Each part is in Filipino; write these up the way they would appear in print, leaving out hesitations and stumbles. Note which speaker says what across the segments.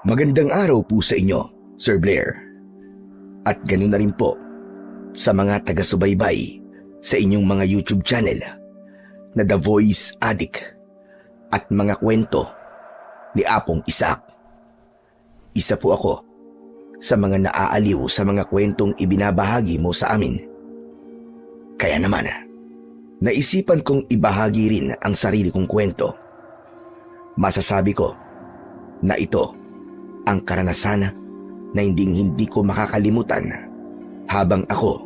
Speaker 1: Magandang araw po sa inyo, Sir Blair. At ganoon na rin po sa mga taga-subaybay sa inyong mga YouTube channel na The Voice Addict at mga kwento ni Apong Isaac. Isa po ako sa mga naaaliw sa mga kwentong ibinabahagi mo sa amin. Kaya naman, naisipan kong ibahagi rin ang sarili kong kwento. Masasabi ko na ito ang karanasan na hindi ko makakalimutan habang ako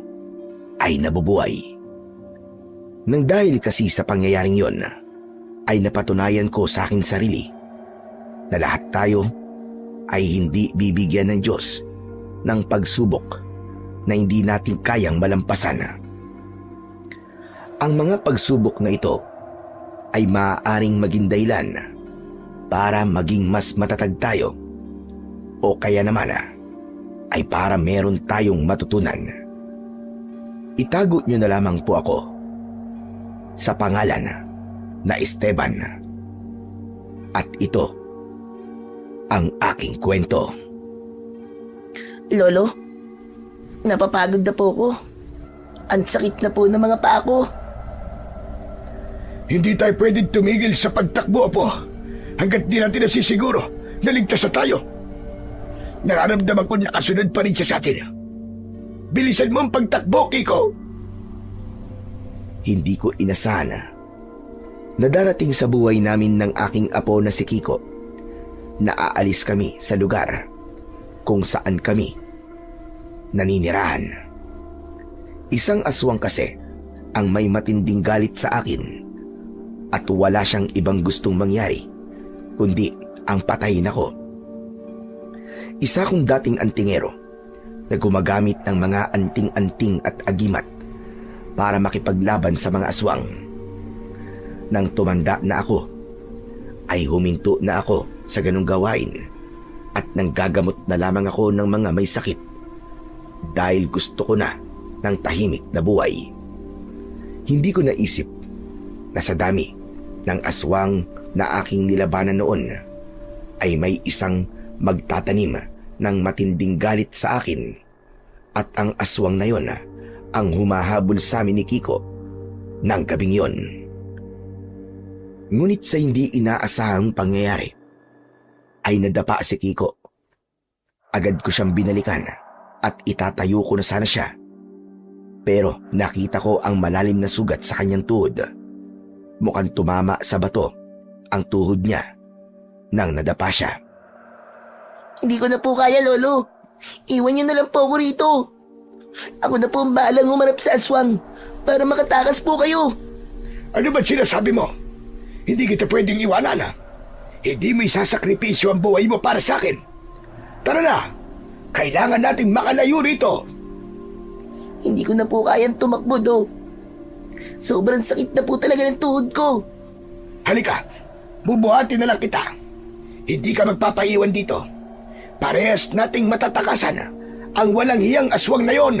Speaker 1: ay nabubuhay. Nang dahil kasi sa pangyayaring yon, ay napatunayan ko sa aking sarili na lahat tayo ay hindi bibigyan ng Diyos ng pagsubok na hindi natin kayang malampasan. Ang mga pagsubok na ito ay maaaring maging dahilan para maging mas matatag tayo o kaya naman ay para meron tayong matutunan. Itago nyo na lamang po ako sa pangalan na Esteban. At ito ang aking kwento.
Speaker 2: Lolo, napapagod na po ko. Ang sakit na po ng mga paa ko.
Speaker 3: Hindi tayo pwedeng tumigil sa pagtakbo, Apo, hanggat di natin nasisiguro na ligtas na tayo. Nararamdaman ko na kasunod pa rin siya sa atin. Bilisan mo ang pagtakbo, Kiko!
Speaker 1: Hindi ko inasahan na darating sa buhay namin ng aking apo na si Kiko na aalis kami sa lugar kung saan kami naninirahan. Isang aswang kasi ang may matinding galit sa akin at wala siyang ibang gustong mangyari kundi ang patayin ako. Isa kong dating antingero na gumagamit ng mga anting-anting at agimat para makipaglaban sa mga aswang. Nang tumanda na ako, ay huminto na ako sa ganung gawain at nanggagamot na lamang ako ng mga may sakit dahil gusto ko na ng tahimik na buhay. Hindi ko naisip na sa dami ng aswang na aking nilabanan noon ay may isang magtatanim ng matinding galit sa akin at ang aswang na yon ang humahabol sa amin ni Kiko ng gabing yon. Ngunit sa hindi inaasahang pangyayari ay nadapa si Kiko. Agad ko siyang binalikan at itatayo ko na sana siya. Pero nakita ko ang malalim na sugat sa kanyang tuhod. Mukhang tumama sa bato ang tuhod niya nang nadapa siya.
Speaker 2: Hindi ko na po kaya, Lolo. Iwan niyo na lang po ako rito. Ako na po ang bahalang humarap sa aswang para makatakas po kayo.
Speaker 3: Ano ba sinasabi mo? Hindi kita pwedeng iwanan, ha? Hindi mo isasakripisyo ang buhay mo para sa akin. Tara na! Kailangan nating makalayo rito.
Speaker 2: Hindi ko na po kayang tumakbo, Do. Sobrang sakit na po talaga ng tuhod ko.
Speaker 3: Halika, bubuhatin na lang kita. Hindi ka magpapaiwan dito. Parehas nating matatakasan ang walang hiyang aswang na yon.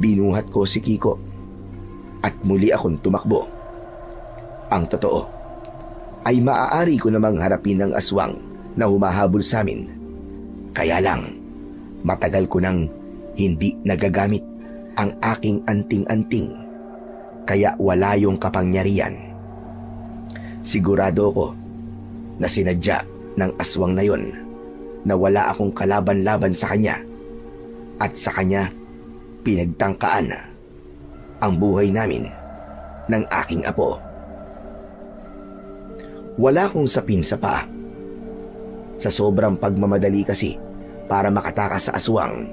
Speaker 1: Binuhat ko si Kiko at muli akong tumakbo. Ang totoo ay maaari ko namang harapin ang aswang na humahabol sa amin. Kaya lang, matagal ko nang hindi nagagamit ang aking anting-anting, kaya wala yung kapangyarihan. Sigurado ko na sinadya ng aswang na yon na wala akong kalaban-laban sa kanya at sa kanya pinagtangkaan ang buhay namin ng aking apo. Wala akong sapin sa paa. Sa sobrang pagmamadali kasi para makatakas sa aswang,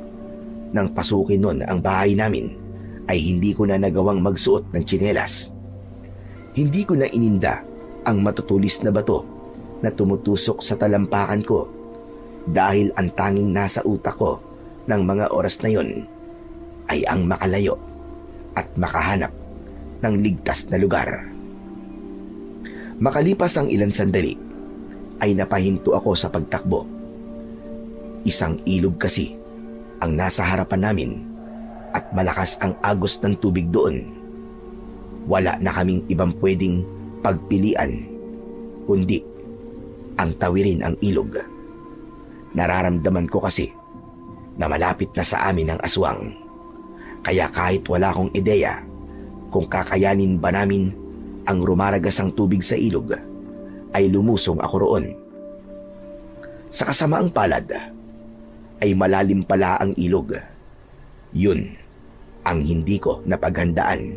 Speaker 1: nang pasukin nun ang bahay namin ay hindi ko na nagawang magsuot ng tsinelas. Hindi ko na ininda ang matutulis na bato na tumutusok sa talampakan ko dahil ang tanging nasa utak ko ng mga oras na yon ay ang makalayo at makahanap ng ligtas na lugar. Makalipas ang ilang sandali ay napahinto ako sa pagtakbo. Isang ilog kasi ang nasa harapan namin at malakas ang agos ng tubig doon. Wala na kaming ibang pwedeng pagpilian kundi ang tawirin ang ilog. Nararamdaman ko kasi na malapit na sa amin ang aswang. Kaya kahit wala akong ideya kung kakayanin ba namin ang rumaragasang tubig sa ilog, ay lumusong ako roon. Sa kasamaang palad, ay malalim pala ang ilog. Yun ang hindi ko napaghandaan.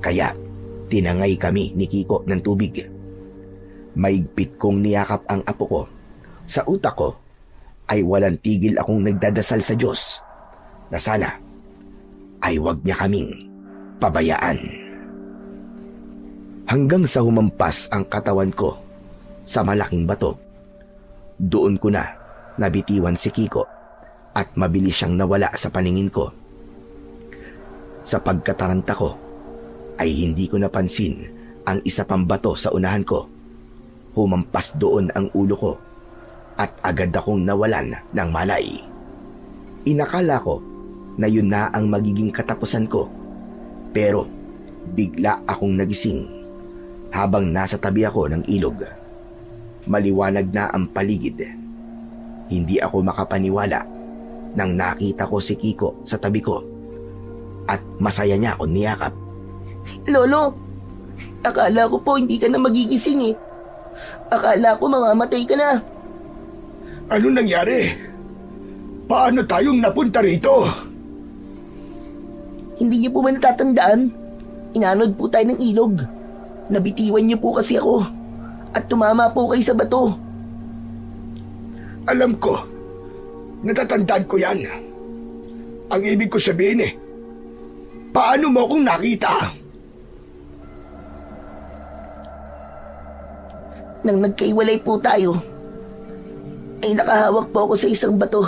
Speaker 1: Kaya tinangay kami ni Kiko ng tubig. Maigpit kong niyakap ang apo ko. Sa utak ko ay walang tigil akong nagdadasal sa Diyos na sana ay wag niya kaming pabayaan. Hanggang sa humampas ang katawan ko sa malaking bato, doon ko na nabitiwan si Kiko at mabilis siyang nawala sa paningin ko. Sa pagkataranta ko ay hindi ko napansin ang isa pang bato sa unahan ko. Humampas doon ang ulo ko at agad akong nawalan ng malay. Inakala ko na yun na ang magiging katapusan ko, pero bigla akong nagising habang nasa tabi ako ng ilog. Maliwanag na ang paligid. Hindi ako makapaniwala nang nakita ko si Kiko sa tabi ko at masaya niya akong niyakap.
Speaker 2: Lolo, akala ko po hindi ka na magigising eh. Akala ko mamamatay ka na.
Speaker 3: Ano nangyari? Paano tayong napunta rito?
Speaker 2: Hindi niyo po ba natatandaan? Inanod po tayo ng ilog. Nabitiwan niyo po kasi ako. At tumama po kayo sa bato.
Speaker 3: Alam ko. Natatandaan ko yan. Ang ibig ko sabihin paano mo akong nakita?
Speaker 2: Nang nagkaiwalay po tayo, ay nakahawak po ako sa isang bato.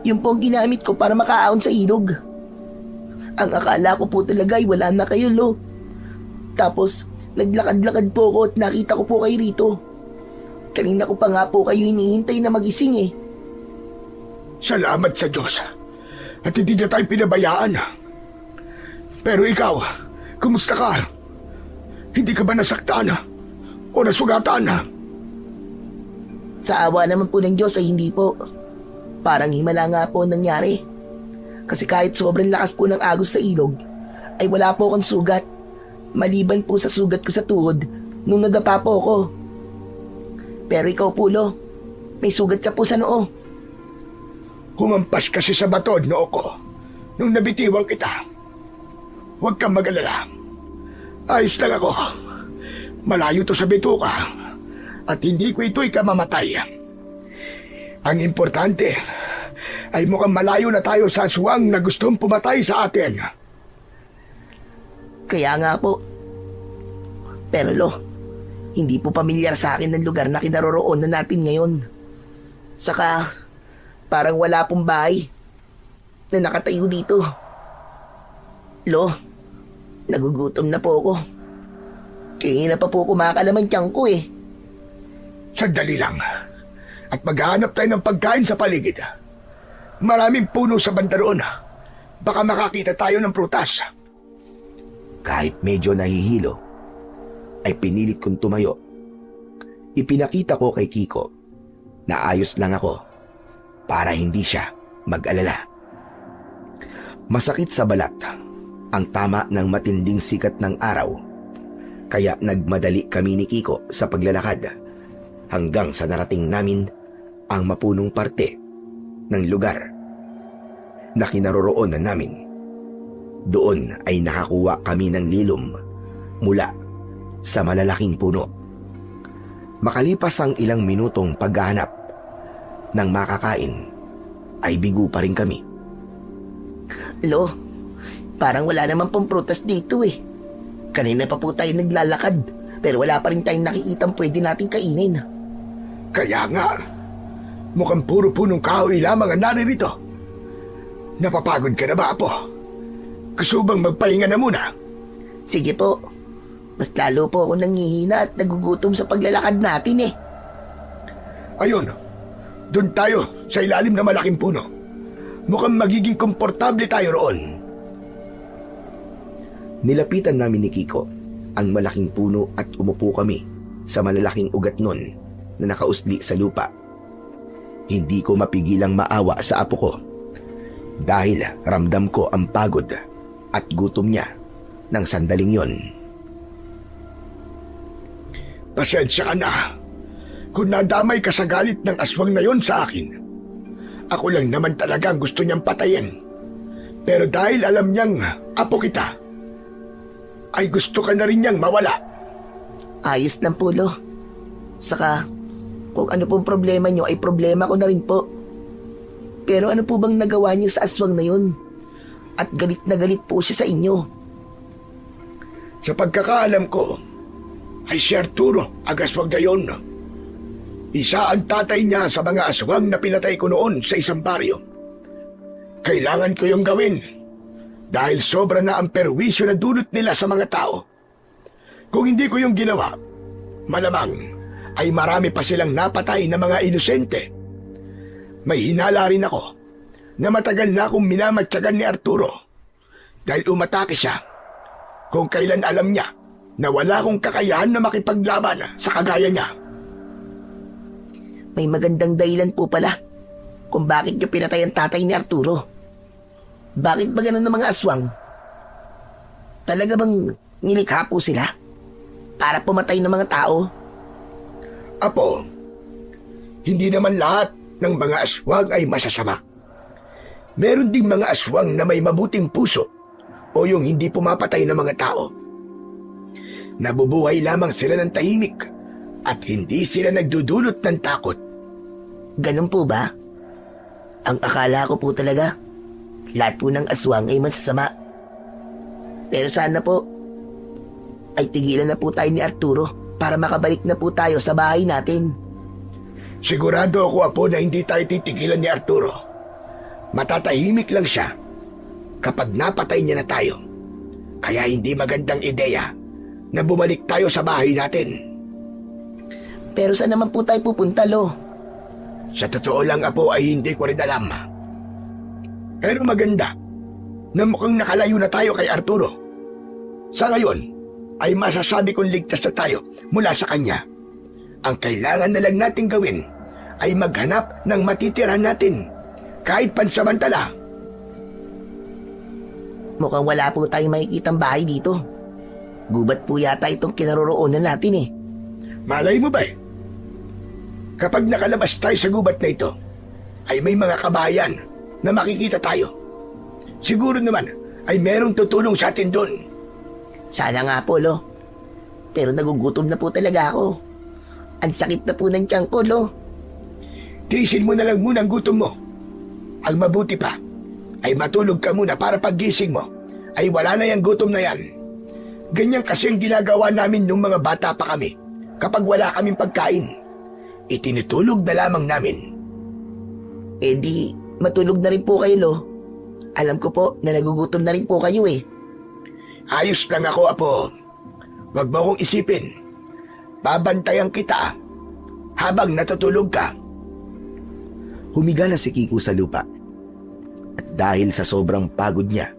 Speaker 2: Yun po ang ginamit ko para makaahon sa ilog. Ang akala ko po talaga ay wala na kayo, Lo. Tapos, naglakad-lakad po ako at nakita ko po kayo rito. Kanina ko pa nga po kayo hinihintay na magising eh.
Speaker 3: Salamat sa Diyos. At hindi na tayo pinabayaan. Pero ikaw, kumusta ka? Hindi ka ba nasaktan? O nasugatan?
Speaker 2: Sa awa naman po ng Diyos ay hindi po. Parang himala nga po ang nangyari. Kasi kahit sobrang lakas po ng agos sa ilog, ay wala po akong sugat. Maliban po sa sugat ko sa tuhod nung nadapa po ako. Pero ikaw po, Lo, may sugat ka po sa noo.
Speaker 3: Humampas kasi sa bato at noo ko nung nabitiwang kita. Huwag kang mag-alala. Ayos lang ako. Malayo to sa bituka at hindi ko ito'y kamamatay. Ang importante ay mukhang malayo na tayo sa aswang na gustong pumatay sa atin.
Speaker 2: Kaya nga po. Pero Lo, hindi po pamilyar sa akin ng lugar na kinaroroonan natin ngayon. Saka, parang wala pong bahay na nakatayo dito. Lo, nagugutom na po ako. Kaya na pa po kumakalaman tiyang ko eh.
Speaker 3: Sandali lang. At maghahanap tayo ng pagkain sa paligid. Maraming puno sa banda roon. Baka makakita tayo ng prutas.
Speaker 1: Kahit medyo nahihilo, ay pinilit kong tumayo. Ipinakita ko kay Kiko na ayos lang ako para hindi siya mag-alala. Masakit sa balat ang tama ng matinding sikat ng araw, kaya nagmadali kami ni Kiko sa paglalakad hanggang sa narating namin ang mapunong parte ng lugar na kinaroroonan namin. Doon ay nakakuha kami ng lilom mula sa malalaking puno. Makalipas ang ilang minutong paghahanap ng makakain, ay bigo pa rin kami.
Speaker 2: Lo, parang wala naman pong prutas dito eh. Kanina pa po tayo naglalakad, pero wala pa rin tayong nakikitang pwede nating kainin.
Speaker 3: Kaya nga, mukhang puro punong kahoy lamang ang naririto. Napapagod ka na ba, Apo? Gusto bang magpahinga na muna?
Speaker 2: Sige po, mas lalo po ako nangihina at nagugutom sa paglalakad natin eh.
Speaker 3: Ayun, doon tayo sa ilalim ng malaking puno. Mukhang magiging komportable tayo roon.
Speaker 1: Nilapitan namin ni Kiko ang malaking puno at umupo kami sa malalaking ugat nun na nakausli sa lupa. Hindi ko mapigilang maawa sa apo ko dahil ramdam ko ang pagod at gutom niya ng sandaling yon.
Speaker 3: Pasensya ka na kung nadamay ka sa galit ng aswang na yon sa akin. Ako lang naman talagang gusto niyang patayin. Pero dahil alam niyang apo kita, ay gusto ka na rin niyang mawala.
Speaker 2: Ayos lang po, Lo. Saka, kung ano pong problema nyo ay problema ko na rin po. Pero ano po bang nagawa niyo sa aswang na yun? At galit na galit po siya sa inyo.
Speaker 3: Sa pagkakaalam ko, ay si Arturo ang aswang na yon. Isa ang tatay niya sa mga aswang na pinatay ko noon sa isang baryo. Kailangan ko yung gawin dahil sobra na ang perwisyo na dulot nila sa mga tao. Kung hindi ko yung ginawa, malamang ay marami pa silang napatay na mga inosente. May hinala rin ako na matagal na akong minamatyagan ni Arturo dahil umatake siya kung kailan alam niya na wala akong kakayahan na makipaglaban sa kagaya niya.
Speaker 2: May magandang dahilan po pala kung bakit niyo pinatay ang tatay ni Arturo. Bakit ba ganun ng mga aswang? Talaga bang nilikha po sila para pumatay ng mga tao?
Speaker 3: Apo, hindi naman lahat ng mga aswang ay masasama. Meron ding mga aswang na may mabuting puso o yung hindi pumapatay ng mga tao. Nabubuhay lamang sila ng tahimik at hindi sila nagdudulot ng takot.
Speaker 2: Ganun po ba? Ang akala ko po talaga, lahat po ng aswang ay masasama. Pero sana po, ay tigilan na po tayo ni Arturo para makabalik na po tayo sa bahay natin.
Speaker 3: Sigurado ako, Apo, na hindi tayo titigilan ni Arturo. Matatahimik lang siya kapag napatay niya na tayo. Kaya hindi magandang ideya na bumalik tayo sa bahay natin.
Speaker 2: Pero saan naman po tayo pupunta, Lo?
Speaker 3: Sa totoo lang, Apo, ay hindi ko rin alam. Pero maganda na mukhang nakalayo na tayo kay Arturo. Sa ngayon, ay masasabi kong ligtas na tayo mula sa kanya. Ang kailangan na lang natin gawin ay maghanap ng matitirahan natin kahit pansamantala.
Speaker 2: Mukhang wala po tayong makikitang bahay dito. Gubat po yata itong kinaroroonan natin eh.
Speaker 3: Malay mo ba? Kapag nakalabas tayo sa gubat na ito, ay may mga kabayan na makikita tayo. Siguro naman ay merong tutulong sa atin doon.
Speaker 2: Sana nga po, Lo. Pero nagugutom na po talaga ako. Ang sakit na po ng tiyan ko, Lo.
Speaker 3: Tiisin mo na lang muna ang gutom mo. Ang mabuti pa ay matulog ka muna para paggising mo ay wala na yung gutom na yan. Ganyan kasi ang ginagawa namin nung mga bata pa kami kapag wala kaming pagkain. Itinutulog na lamang namin.
Speaker 2: Eh di, matulog na rin po kayo, Lo. Alam ko po na nagugutom na rin po kayo eh.
Speaker 3: Ayos lang ako, Apo. Huwag mo akong isipin. Babantayan kita habang natutulog ka.
Speaker 1: Humiga na si Kiko sa lupa. At dahil sa sobrang pagod niya,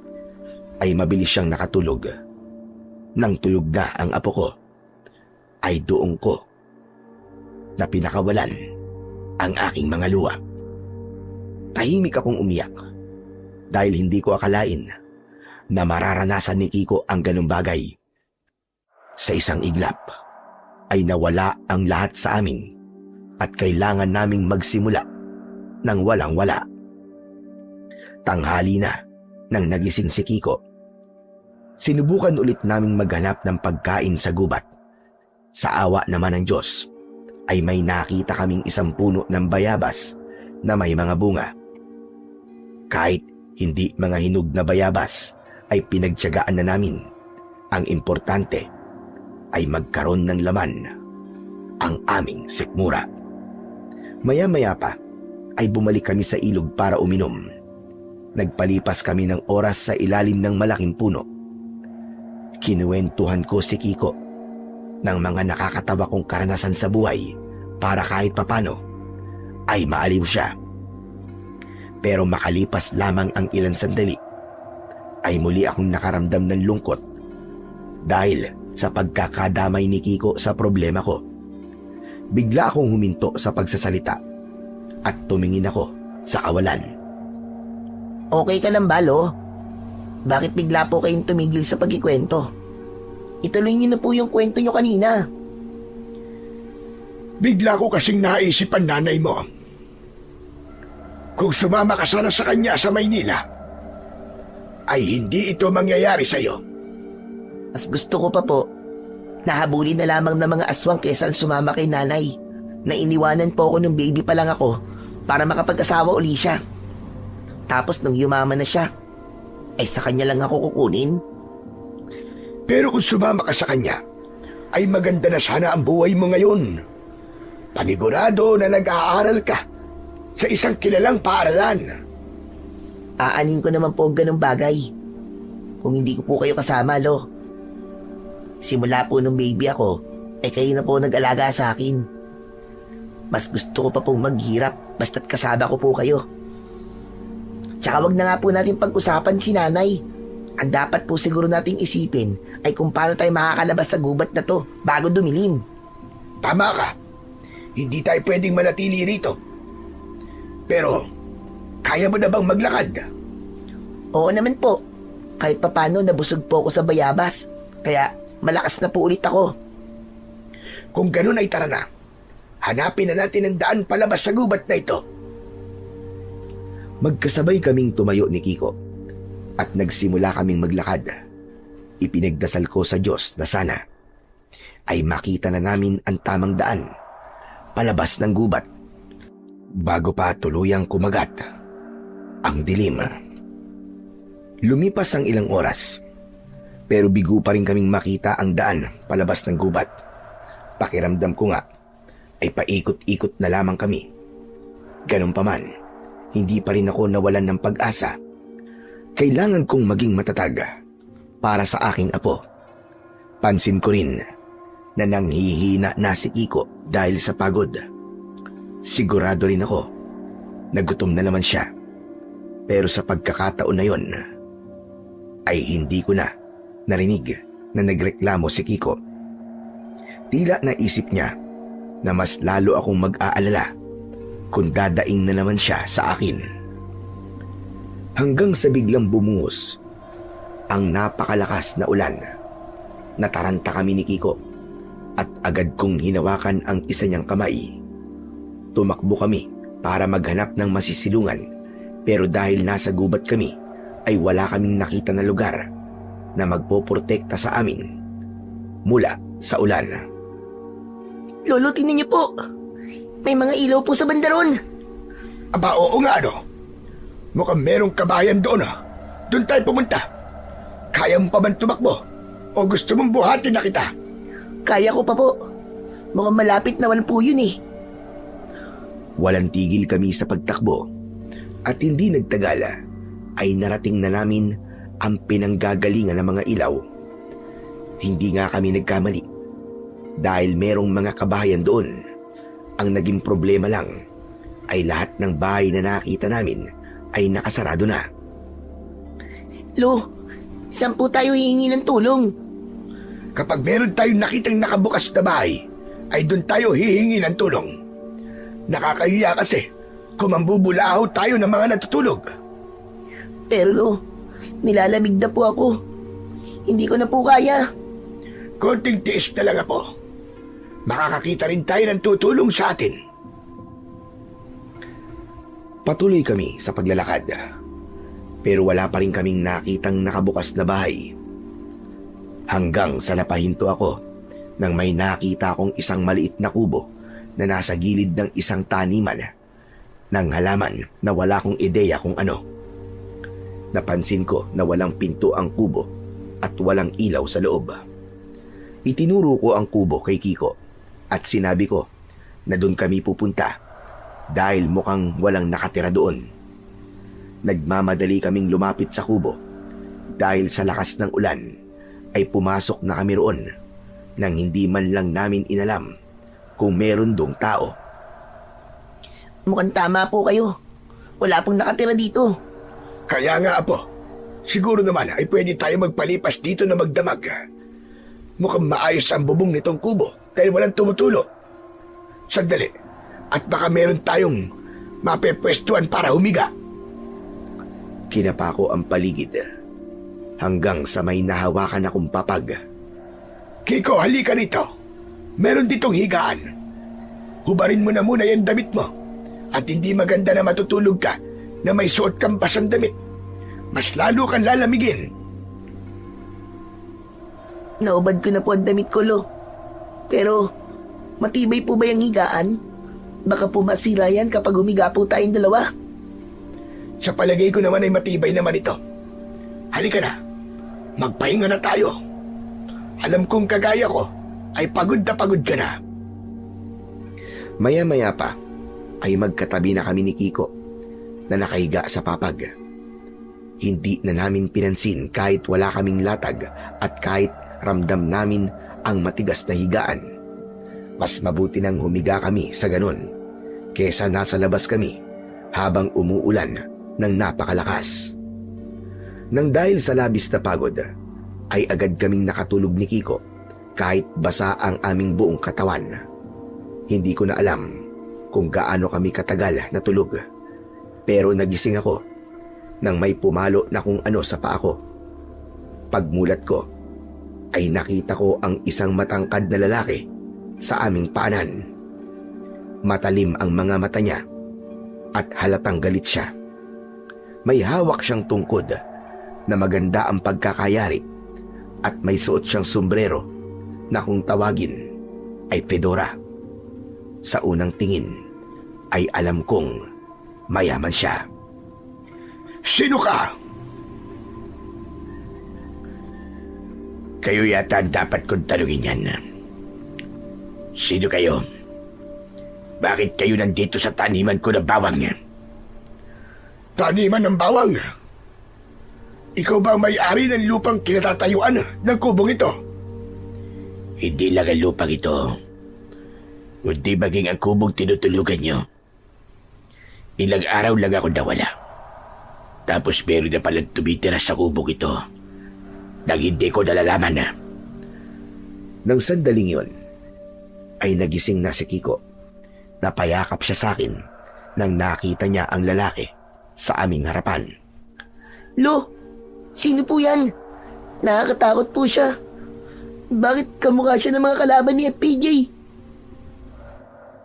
Speaker 1: ay mabilis siyang nakatulog. Nang tuyog na ang apo ko, ay doon ko na pinakawalan ang aking mga luha. Tahimik akong umiyak dahil hindi ko akalain na mararanasan ni Kiko ang ganung bagay. Sa isang iglap ay nawala ang lahat sa amin at kailangan naming magsimula ng walang-wala. Tanghali na nang nagising si Kiko. Sinubukan ulit naming maghanap ng pagkain sa gubat. Sa awa naman ng Diyos ay may nakita kaming isang puno ng bayabas na may mga bunga. Kahit hindi mga hinog na bayabas ay pinagtiyagaan na namin. Ang importante ay magkaroon ng laman ang aming sikmura. Maya-maya pa ay bumalik kami sa ilog para uminom. Nagpalipas kami ng oras sa ilalim ng malaking puno. Kinuwentuhan ko si Kiko ng mga nakakatawa kong karanasan sa buhay para kahit papano ay maaliw siya. Pero makalipas lamang ang ilang sandali ay muli akong nakaramdam ng lungkot dahil sa pagkakadamay ni Kiko sa problema ko. Bigla akong huminto sa pagsasalita at tumingin ako sa kawalan.
Speaker 2: Okay ka lang ba, Lo? Bakit bigla po kayong tumigil sa pagkikwento? Ituloy niyo na po yung kwento niyo kanina.
Speaker 3: Bigla ko kasing naisip ang nanay mo. Kung sumama ka sana sa kanya sa Maynila, ay hindi ito mangyayari sa'yo.
Speaker 2: Mas gusto ko pa po, nahabulin na lamang ng mga aswang kesa sumama kay nanay. Na iniwanan po ako nung baby pa lang ako para makapag-asawa uli siya. Tapos nung yumaman na siya, ay sa kanya lang ako kukunin.
Speaker 3: Pero kung sumama ka sa kanya, ay maganda na sana ang buhay mo ngayon. Panigurado na nag-aaral ka sa isang kilalang paaralan.
Speaker 2: Aanin ko naman po ang ganung bagay. Kung hindi ko po kayo kasama, Lo. Simula po nung baby ako, ay kayo na po nag-alaga sa akin. Mas gusto ko pa pong maghirap basta't kasama ko po kayo. Tsaka wag na nga po natin pag-usapan si nanay. Ang dapat po siguro nating isipin ay kung paano tayo makakalabas sa gubat na to bago dumilim.
Speaker 3: Tama ka. Hindi tayo pwedeng manatili rito. Pero, kaya mo na bang maglakad?
Speaker 2: Oo naman po. Kahit papano nabusog po ako sa bayabas. Kaya malakas na po ulit ako.
Speaker 3: Kung ganun ay tara na. Hanapin na natin ang daan palabas sa gubat na ito.
Speaker 1: Magkasabay kaming tumayo ni Kiko at nagsimula kaming maglakad. Ipinagdasal ko sa Diyos na sana ay makita na namin ang tamang daan palabas ng gubat bago pa tuluyang kumagat ang dilim. Lumipas ang ilang oras pero bigo pa rin kaming makita ang daan palabas ng gubat. Pakiramdam ko nga ay paikot-ikot na lamang kami. Ganun pa man, hindi pa rin ako nawalan ng pag-asa. Kailangan kong maging matatag para sa aking apo. Pansin ko rin na nanghihina na si Kiko dahil sa pagod. Sigurado rin ako na gutom na naman siya. Pero sa pagkakataon na yon, ay hindi ko na narinig na nagreklamo si Kiko. Tila naisip niya na mas lalo akong mag-aalala kung dadaing na naman siya sa akin. Hanggang sa biglang bumuhos ang napakalakas na ulan. Nataranta kami ni Kiko at agad kong hinawakan ang isa niyang kamay. Tumakbo kami para maghanap ng masisilungan pero dahil nasa gubat kami ay wala kaming nakita na lugar na magpoprotekta sa amin mula sa ulan.
Speaker 2: Lolo, tingnan niyo po. May mga ilaw po sa bandaron.
Speaker 3: Aba, oo nga ano. Mukhang merong kabayan doon ah. Doon tayo pumunta. Kaya mo pa bang tumakbo? O gusto mong buhatin na kita?
Speaker 2: Kaya ko pa po. Mukhang malapit naman po yun eh.
Speaker 1: Walang tigil kami sa pagtakbo at hindi nagtagal ay narating na namin ang pinanggagalingan ng mga ilaw. Hindi nga kami nagkamali dahil merong mga kabahayan doon. Ang naging problema lang ay lahat ng bahay na nakita namin ay nakasarado na.
Speaker 2: Lo, saan po tayo hihingi ng tulong?
Speaker 3: Kapag meron tayong nakitang nakabukas na bahay, ay doon tayo hihingi ng tulong. Nakakahiya kasi kung mambubulahaw tayo ng mga natutulog.
Speaker 2: Pero Lo, nilalamig na po ako. Hindi ko na po kaya.
Speaker 3: Konting tiis na lang ako. Makakakita rin tayo ng tutulong sa atin.
Speaker 1: Patuloy kami sa paglalakad pero wala pa rin kaming nakitang nakabukas na bahay. Hanggang sa napahinto ako nang may nakita akong isang maliit na kubo na nasa gilid ng isang taniman ng halaman na wala akong ideya kung ano. Napansin ko na walang pinto ang kubo at walang ilaw sa loob. Itinuro ko ang kubo kay Kiko at sinabi ko na doon kami pupunta dahil mukhang walang nakatira doon. Nagmamadali kaming lumapit sa kubo dahil sa lakas ng ulan ay pumasok na kami roon nang hindi man lang namin inalam kung meron dong tao.
Speaker 2: Mukhang tama po kayo. Wala pong nakatira dito.
Speaker 3: Kaya nga apo, siguro naman ay pwede tayo magpalipas dito na magdamag. Mukhang maayos ang bubong nitong kubo dahil walang tumutulo. Sandali. At baka meron tayong mapepwestuhan para humiga.
Speaker 1: Kinapa ko ang paligid hanggang sa may nahawakan akong papag.
Speaker 3: Kiko, halika rito. Meron ditong higaan. Hubarin mo na muna yung damit mo. At hindi maganda na matutulog ka na may suot kang basang damit. Mas lalo kang lalamigin.
Speaker 2: Naubad ko na po ang damit ko, Lo. Pero, matibay po ba yung higaan? Baka po masira yan kapag humiga po tayong dalawa.
Speaker 3: Sa palagay ko naman ay matibay naman ito. Halika na. Magpahinga na tayo. Alam kong kagaya ko ay pagod ka na.
Speaker 1: Maya-maya pa ay magkatabi na kami ni Kiko na nakahiga sa papag. Hindi na namin pinansin kahit wala kaming latag at kahit ramdam namin ang matigas na higaan. Mas mabuti nang humiga kami sa ganun kesa nasa labas kami habang umuulan ng napakalakas. Nang dahil sa labis na pagod, ay agad kaming nakatulog ni Kiko kahit basa ang aming buong katawan. Hindi ko na alam kung gaano kami katagal natulog. Pero nagising ako nang may pumalo na kung ano sa paa ko. Pagmulat ko, ay nakita ko ang isang matangkad na lalaki sa aming paanan. Matalim ang mga mata niya at halatang galit siya. May hawak siyang tungkod na maganda ang pagkakayari at may suot siyang sombrero na kung tawagin ay fedora. Sa unang tingin ay alam kong mayaman siya.
Speaker 3: Sino ka?
Speaker 4: Kayo yata ang dapat kong tanungin yan. Sino kayo? Bakit kayo nandito sa taniman ko na bawang?
Speaker 3: Taniman ng bawang. Ikaw ba ang may-ari ng lupang kinatatayuan ng kubong ito?
Speaker 4: Hindi lang ang lupang ito, kundi maging ang kubong tinutulugan nyo. Ilang araw lang ako nawala. Tapos meron na palang tumitira sa kubong ito nang hindi ko nalalaman na.
Speaker 1: Nang sandaling yon, ay nagising na si Kiko. Napayakap siya sa akin nang nakita niya ang lalaki sa aming harapan.
Speaker 2: Lo, sino po yan? Nakakatakot po siya. Bakit kamukha siya ng mga kalaban ni FPJ?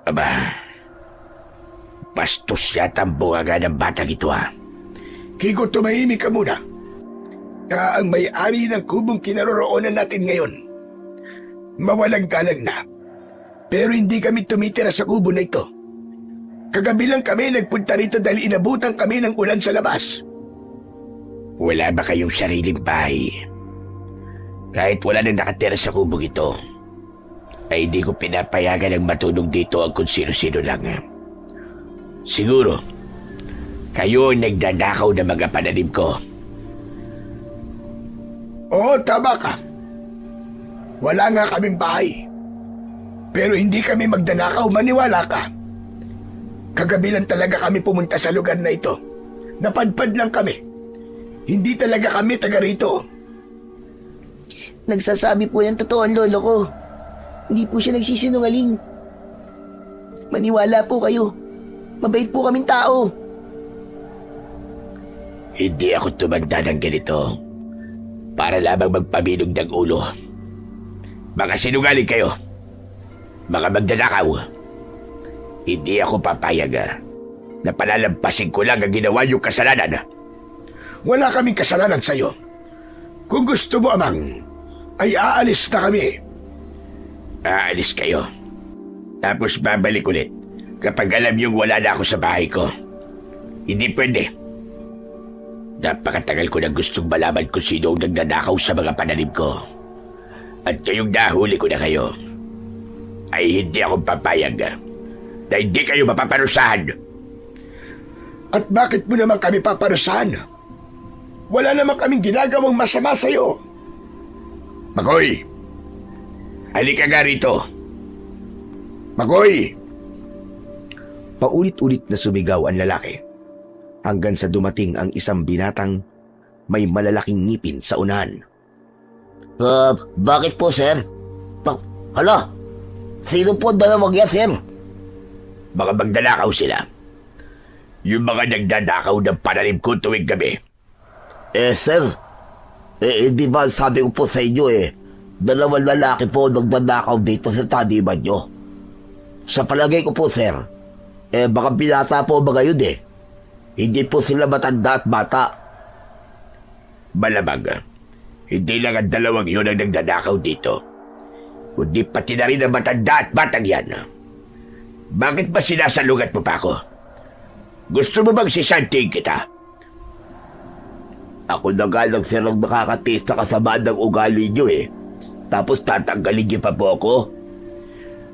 Speaker 4: Aba, bastos yata ang bungaga ng batang ito ha.
Speaker 3: Kiko, tumahimik ka muna. Na ang may-ari ng kubong kinaroroonan natin ngayon. Mawalang galang na. Pero hindi kami tumitira sa kubo na ito. Kagabi lang kami nagpunta rito dahil inabutan kami ng ulan sa labas.
Speaker 4: Wala ba kayong sariling bahay? Kahit wala nang nakatira sa kubong ito, ay hindi ko pinapayagan ang matulog dito ang kung sino-sino lang. Siguro, kayo ang nagdadakaw ng mga pananim ko.
Speaker 3: Oo, tama ka. Wala nga kaming bahay. Pero hindi kami magdanakaw, maniwala ka. Kagabi lang talaga kami pumunta sa lugar na ito. Napadpad lang kami. Hindi talaga kami taga rito.
Speaker 2: Nagsasabi po yung totoo ang lolo ko. Hindi po siya nagsisinungaling. Maniwala po kayo. Mabait po kaming tao.
Speaker 4: Hindi ako tumanda ng ganito para lamang magpabilog ng ulo. Mga sinungaling kayo. Mga magdanakaw. Hindi ako papayag na palalampasin ko lang ang ginawa yung kasalanan.
Speaker 3: Wala kaming kasalanan sa'yo. Kung gusto mo, amang, ay aalis na kami.
Speaker 4: Aalis kayo. Tapos babalik ulit kapag alam yung wala na ako sa bahay ko. Hindi pwede. Napakatagal ko na gustong malaman kung sino ang nagnanakaw sa mga pananim ko. At kayong nahuli ko na kayo, ay hindi ako papayag na hindi kayo mapaparusahan.
Speaker 3: At bakit mo naman kami paparusahan? Wala naman kaming ginagawang masama sa'yo.
Speaker 4: Makoy! Halika nga rito. Makoy!
Speaker 1: Paulit-ulit na sumigaw ang lalaki hanggang sa dumating ang isang binatang may malalaking ngipin sa unahan.
Speaker 2: Bakit po, sir? Hala, sino po ang dalawang yan, sir?
Speaker 4: Baka magdanakaw sila. Yung mga nagdanakaw ng pananim ko tuwing gabi.
Speaker 5: Sir, hindi ba sabi ko po sa inyo dalawang lalaki po nagdanakaw dito sa taniman nyo. Sa palagay ko po, sir, baka binata po ba ngayon Hindi po sila matanda at bata.
Speaker 4: Malamang, hindi lang ang dalawang yun ang nagdanakaw dito. Kundi pati na rin ang matanda at batang yan. Bakit ba sinasalungat mo pa ako? Gusto mo bang sisanting kita?
Speaker 5: Ako na nga lang, sir, ang nakakatiis na kasama ng ugali nyo Tapos tatanggalin niyo pa po ako?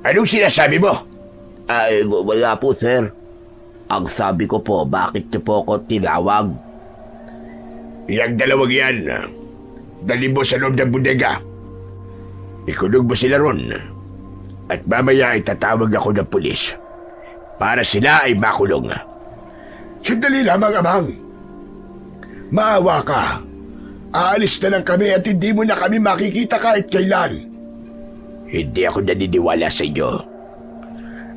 Speaker 4: Anong sinasabi mo?
Speaker 5: Wala po, sir. Ang sabi ko po, bakit niyo po ako tinawag?
Speaker 4: Yang dalawang yan, dali mo sa loob ng bodega. Ikulog mo sila ron. At mamaya ay tatawag ako ng pulis. Para sila ay makulong.
Speaker 3: Sandali lamang, Amang. Maawa ka. Aalis na lang kami at hindi mo na kami makikita kahit kailan.
Speaker 4: Hindi ako naniniwala sa inyo.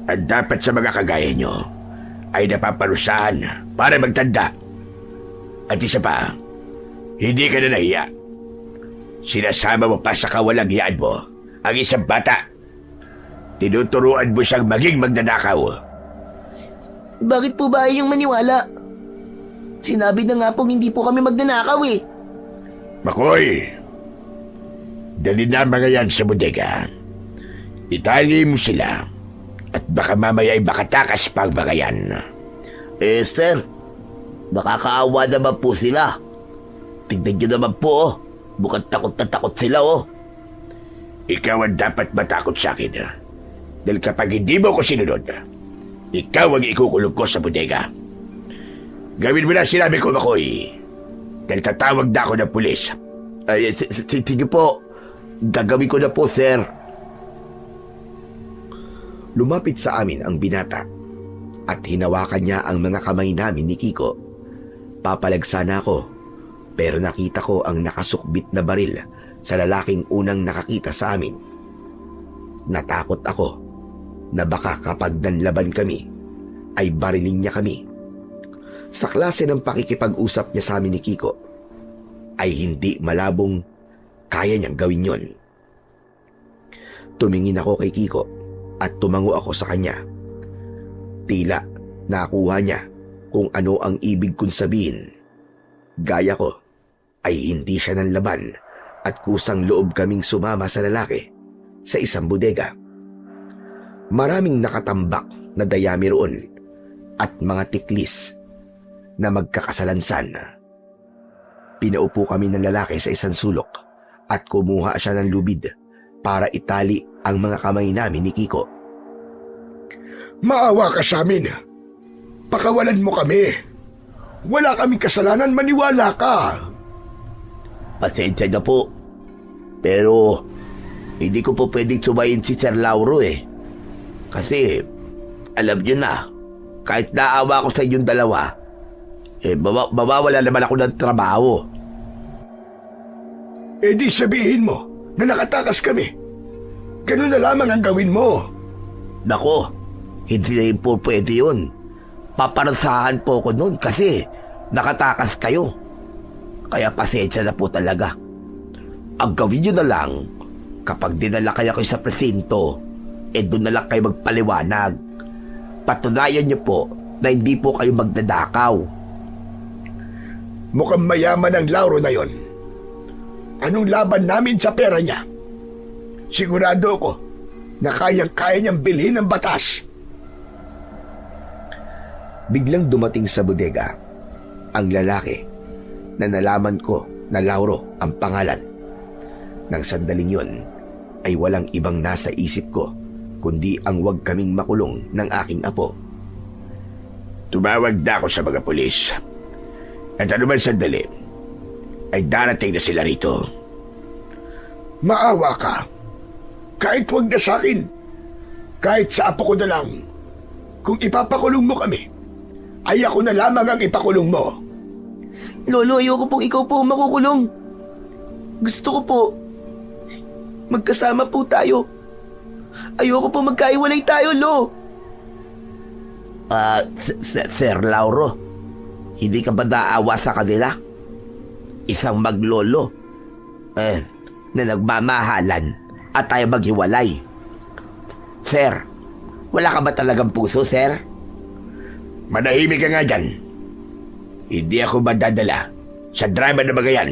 Speaker 4: At dapat sa mga kagaya nyo ay napaparusahan para magtanda. At isa pa, hindi ka na nahiya. Sinasama mo pa sa kawalang hiyaan mo ang isang bata. Tinuturuan mo siyang maging magnanakaw.
Speaker 2: Bakit po ba yung maniwala? Sinabi na nga pong hindi po kami magnanakaw
Speaker 4: Makoy, dali na mga yan sa bodega. Itali mo sila at baka mamaya ay makatakas pang mga yan.
Speaker 5: Sir, nakakaawa naman po sila. Tignan niyo naman po, mukhang takot na takot sila
Speaker 4: Ikaw ang dapat matakot sa akin. Dahil kapag hindi mo ko sinunod, ikaw ang ikukulong ko sa bodega. Gawin mo na sinabi ko, Makoy. Dahil tatawag na ako ng pulis.
Speaker 5: Sige po, gagawin ko na po, sir.
Speaker 1: Lumapit sa amin ang binata at hinawakan niya ang mga kamay namin ni Kiko. Papalagsana ako, pero nakita ko ang nakasukbit na baril sa lalaking unang nakakita sa amin. Natakot ako na baka kapag nanlaban kami, ay barilin niya kami. Sa klase ng pakikipag-usap niya sa amin ni Kiko, ay hindi malabong kaya niyang gawin yon. Tumingin ako kay Kiko at tumango ako sa kanya. Tila nakuha niya kung ano ang ibig kong sabihin. Gaya ko ay hindi siya nanlaban at kusang loob kaming sumama sa lalaki sa isang bodega. Maraming nakatambak na dayami roon at mga tiklis na magkakasalansan. Pinaupo kami ng lalaki sa isang sulok at kumuha siya ng lubid para itali ang mga kamay namin ni Kiko.
Speaker 3: Maawa ka sa amin. Pakawalan mo kami. Wala kaming kasalanan, maniwala ka.
Speaker 5: Pasensya na po. Pero, hindi ko po pwedeng sumayin si Sir Lauro Kasi, alam niyo na, kahit naawa ko sa inyong dalawa, mawawala naman ako ng trabaho.
Speaker 3: Di sabihin mo na nakatakas kami. Ganun na lamang ang gawin mo.
Speaker 5: Nako, hindi na po pwede yun. Paparasahan po ko nun kasi nakatakas kayo. Kaya pasensya na po talaga. Ang gawin nyo na lang, kapag dinala kayo sa presinto, doon na lang kayo magpaliwanag. Patunayan nyo po na hindi po kayo magdadakaw.
Speaker 3: Mukhang mayaman ang Lauro na yon. Anong laban namin sa pera niya? Sigurado ko na kayang-kaya niyang bilhin ng batas.
Speaker 1: Biglang dumating sa bodega ang lalaki na nalaman ko na Lauro ang pangalan. Nang sandaling yon ay walang ibang nasa isip ko kundi ang wag kaming makulong ng aking apo.
Speaker 4: Tumawag na ako sa mga pulis. At anuman sandali, ay darating na sila rito.
Speaker 3: Maawa ka. Kahit wag na sa akin. Kahit sa apo ko na lang. Kung ipapakulong mo kami, ay ako na lamang ang ipakulong mo.
Speaker 2: Lolo, ayoko pong ikaw po makukulong. Gusto ko po, magkasama po tayo. Ayoko po magkaiwalay tayo, Lo.
Speaker 5: Sir Lauro, hindi ka ba naawa sa kanila? Isang maglolo, na nagmamahalan at tayo maghiwalay. Sir, wala ka ba talagang puso, sir?
Speaker 4: Manahimik ka nga dyan. Hindi ako madadala sa drama na mga yan.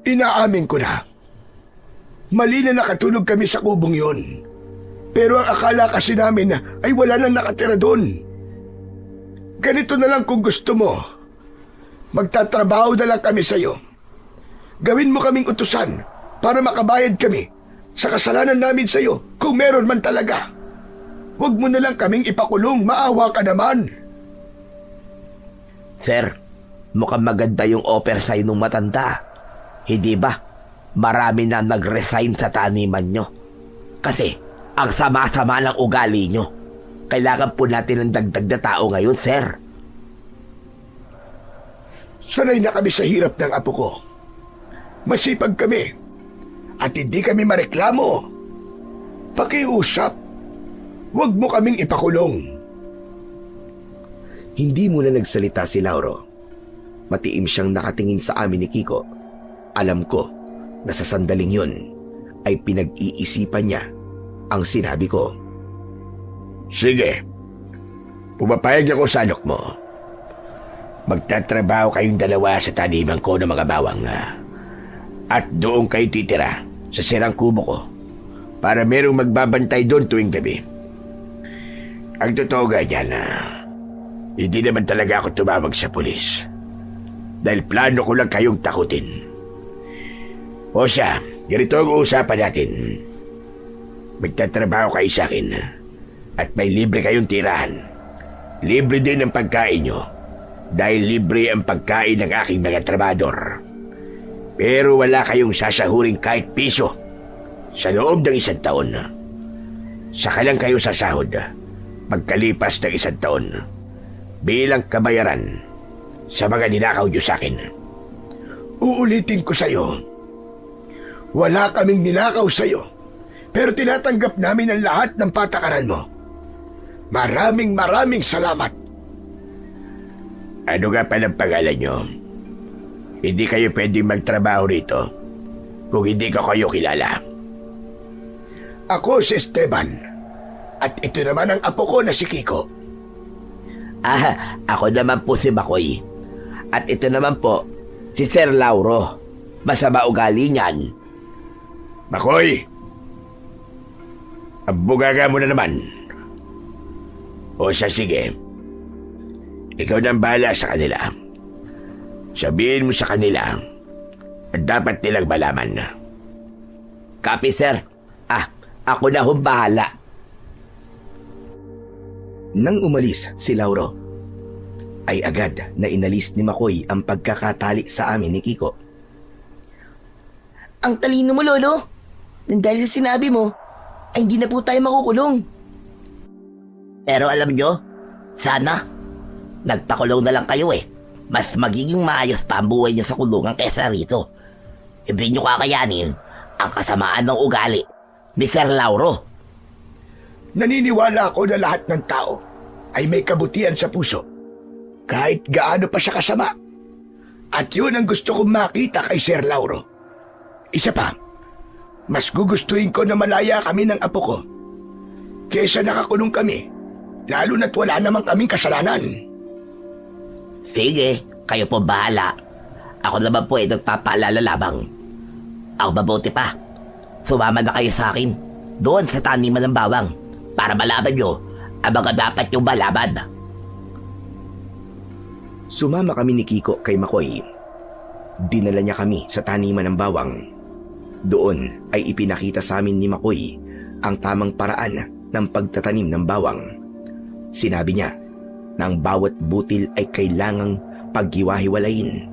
Speaker 3: Inaamin ko na. Mali na nakatulog kami sa kubong yon. Pero ang akala kasi namin ay wala nang nakatira doon. Ganito na lang kung gusto mo. Magtatrabaho na lang kami sa'yo. Gawin mo kaming utusan para makabayad kami sa kasalanan namin sa'yo kung meron man talaga. Huwag mo na lang kaming ipakulong, maawa ka naman.
Speaker 5: Sir, mukhang maganda yung offer sa'yo nung matanda. Hindi ba? Marami na nag-resign sa taniman nyo. Kasi, ang sama-sama ng ugali nyo. Kailangan po natin ng dagdag na tao ngayon, sir.
Speaker 3: Sanay na kami sa hirap ng apo ko. Masipag kami. At hindi kami mareklamo. Pakiusap. Huwag mo kaming ipakulong.
Speaker 1: Hindi muna nagsalita si Lauro. Matiim siyang nakatingin sa amin ni Kiko. Alam ko na sa sandaling yun ay pinag-iisipan niya ang sinabi ko.
Speaker 4: Sige, pumapayag ako sa alok mo. Magtatrabaho kayong dalawa sa taniman ko ng mga bawang. At doon kayo titira sa sirang kubo ko para merong magbabantay doon tuwing gabi. Ang totoo ganyan, hindi naman talaga ako tumawag sa pulis. Dahil plano ko lang kayong takutin. O siya, ganito ang usapan natin. Magtatrabaho kayo sa akin at may libre kayong tirahan. Libre din ang pagkain nyo dahil libre ang pagkain ng aking mga trabador. Pero wala kayong sasahuring kahit piso sa loob ng 1 taon. Saka lang kayo sasahod pagkalipas ng 1 taon bilang kabayaran sa mga ninakaw nyo sa akin.
Speaker 3: Uulitin ko sa'yo. Wala kaming ninakaw sa'yo. Pero tinatanggap namin ang lahat ng patakaran mo. Maraming salamat.
Speaker 4: Ano nga palang pangalan nyo? Hindi kayo pwedeng magtrabaho rito kung hindi ko kayo kilala.
Speaker 3: Ako si Esteban. At ito naman ang apo ko na si Kiko.
Speaker 5: Ako naman po si Makoy. At ito naman po, si Sir Lauro. Masama ugali niyan.
Speaker 4: Makoy! Abugaga mo na naman. O siya, sige. Ikaw na ang bahala sa kanila. Sabihin mo sa kanila at dapat nilang malaman.
Speaker 5: Copy, sir. Ako na hong bahala.
Speaker 1: Nang umalis si Lauro, ay agad na inalis ni Makoy ang pagkakatali sa amin ni Kiko.
Speaker 2: Ang talino mo, Lolo. Nang dahil sa sinabi mo, ay hindi na po tayo makukulong.
Speaker 5: Pero alam nyo, sana, nagpakulong na lang kayo eh. Mas magiging maayos pa ang buhay nyo sa kulungan kaysa rito. Hindi nyo kakayanin ang kasamaan ng ugali ni Sir Lauro.
Speaker 3: Naniniwala ako na lahat ng tao ay may kabutihan sa puso. Kahit gaano pa siya kasama. At yun ang gusto kong makita kay Sir Lauro. Isa pa, mas gugustuhin ko na malaya kami ng apo ko kesa nakakulong kami, lalo na't wala namang kaming kasalanan.
Speaker 5: Sige, kayo po bahala. Ako naman po ay nagpapaalala lamang. Ang mabuti pa, sumama na kayo sa akin doon sa taniman ng bawang para malaman nyo ang mga dapat yung malaman.
Speaker 1: Sumama kami ni Kiko kay Makoy. Dinala niya kami sa taniman ng bawang. Doon ay ipinakita sa amin ni Makoy ang tamang paraan ng pagtatanim ng bawang. Sinabi niya na ang bawat butil ay kailangang paghiwa-hiwalayin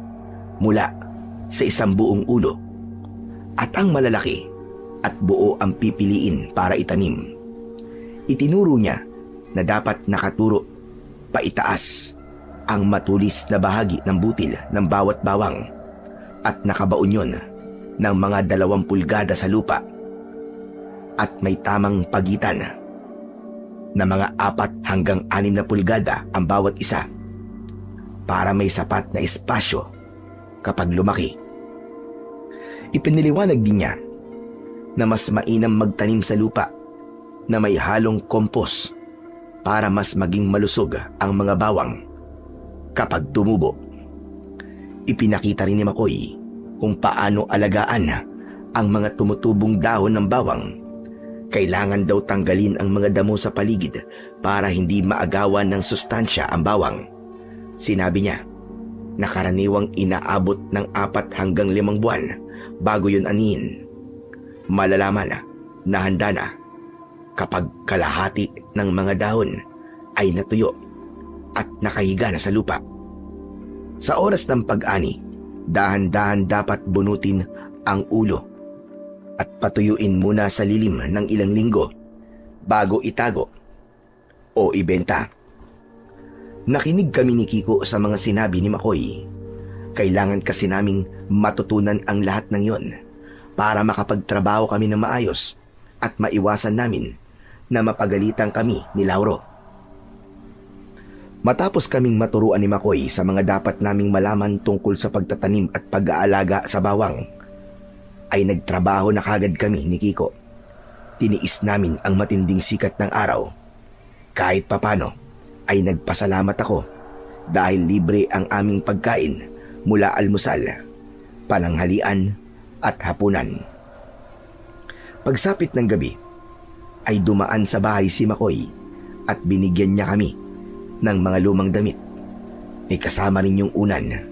Speaker 1: mula sa isang buong ulo at ang malalaki at buo ang pipiliin para itanim. Itinuro niya na dapat nakaturo paitaas ang matulis na bahagi ng butil ng bawat bawang at nakabaon yun ng mga 2 pulgada sa lupa at may tamang pagitan na mga 4 hanggang 6 na pulgada ang bawat isa para may sapat na espasyo kapag lumaki. Ipiniliwanag din niya na mas mainam magtanim sa lupa na may halong kompos para mas maging malusog ang mga bawang kapag tumubo. Ipinakita rin ni Makoy kung paano alagaan ang mga tumutubong dahon ng bawang. Kailangan daw tanggalin ang mga damo sa paligid para hindi maagawan ng sustansya ang bawang. Sinabi niya na karaniwang inaabot ng 4 hanggang 5 buwan bago yun anihin. Malalaman na handa na kapag kalahati ng mga dahon ay natuyo at nakahiga na sa lupa. Sa oras ng pag-ani, dahan-dahan dapat bunutin ang ulo at patuyuin muna sa lilim ng ilang linggo bago itago o ibenta. Nakinig kami ni Kiko sa mga sinabi ni Makoy. Kailangan kasi naming matutunan ang lahat ng yon para makapagtrabaho kami ng maayos at maiwasan namin na mapagalitan kami ni Lauro. Matapos kaming maturuan ni Makoy sa mga dapat naming malaman tungkol sa pagtatanim at pag-aalaga sa bawang, ay nagtrabaho na kagad kami ni Kiko. Tiniis namin ang matinding sikat ng araw. Kahit papano ay nagpasalamat ako dahil libre ang aming pagkain mula almusal, pananghalian at hapunan. Pagsapit ng gabi ay dumaan sa bahay si Makoy at binigyan niya kami ng mga lumang damit. May kasama rin yung unan,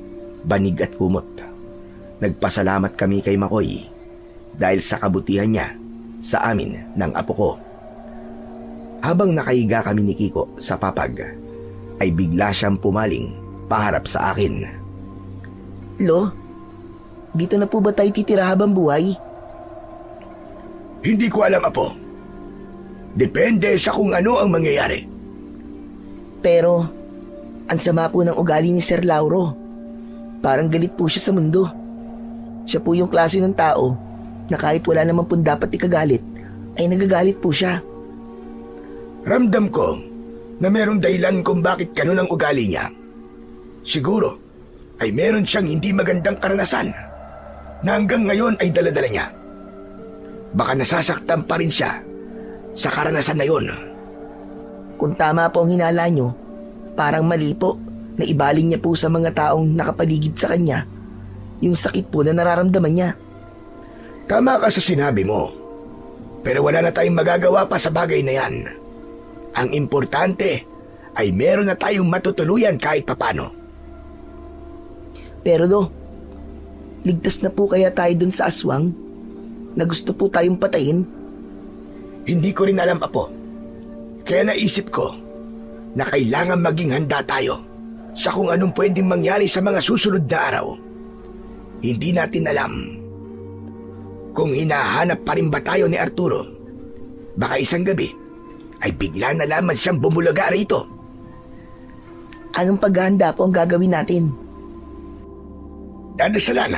Speaker 1: banig at kumot. Nagpasalamat kami kay Makoy dahil sa kabutihan niya sa amin ng apo ko. Habang nakahiga kami ni Kiko sa papag, ay bigla siyang pumaling paharap sa akin.
Speaker 2: Lo, dito na po ba tayo titira habang buhay?
Speaker 3: Hindi ko alam, Apo. Depende sa kung ano ang mangyayari.
Speaker 2: Pero, ang sama po ng ugali ni Sir Lauro. Parang galit po siya sa mundo. Siya po yung klase ng tao na kahit wala naman po dapat ikagalit, ay nagagalit po siya.
Speaker 3: Ramdam ko na merong dahilan kung bakit ganun ang ugali niya. Siguro ay meron siyang hindi magandang karanasan na hanggang ngayon ay daladala niya. Baka nasasaktan pa rin siya sa karanasan na yun.
Speaker 2: Kung tama po ang hinala nyo, parang mali po na ibaling niya po sa mga taong nakapaligid sa kanya yung sakit po na nararamdaman niya.
Speaker 3: Tama ka sa sinabi mo. Pero wala na tayong magagawa pa sa bagay na yan. Ang importante ay meron na tayong matutuluyan kahit papano.
Speaker 2: Pero do, ligtas na po kaya tayo dun sa aswang na gusto po tayong patayin?
Speaker 3: Hindi ko rin alam, Apo. Kaya naisip ko na kailangan maging handa tayo sa kung anong pwedeng mangyari sa mga susunod na araw. Hindi natin alam kung hinahanap pa rin ba tayo ni Arturo. Baka isang gabi ay bigla na lamang siyang bumulaga rito.
Speaker 2: Anong paghahanda po ang gagawin natin?
Speaker 3: Dadasalan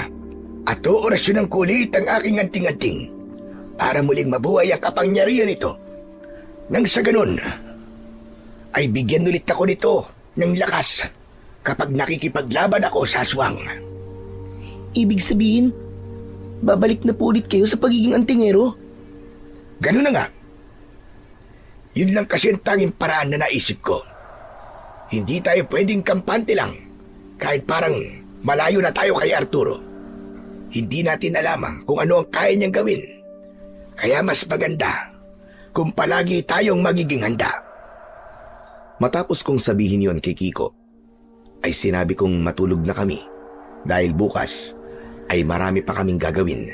Speaker 3: at oorasyon ng kulit ang aking anting-anting para muling mabuhay ang kapangyarihan nito. Nang sa ganun, ay bigyan ulit ako nito ng lakas kapag nakikipaglaban ako sa aswang.
Speaker 2: Ibig sabihin, babalik na po ulit kayo sa pagiging antingero?
Speaker 3: Ganun na nga. Yun lang kasi ang tanging paraan na naisip ko. Hindi tayo pwedeng kampante lang kahit parang malayo na tayo kay Arturo. Hindi natin alam kung ano ang kaya niyang gawin. Kaya mas maganda kung palagi tayong magiging handa.
Speaker 1: Matapos kong sabihin yon kay Kiko, ay sinabi kong matulog na kami dahil bukas ay marami pa kaming gagawin.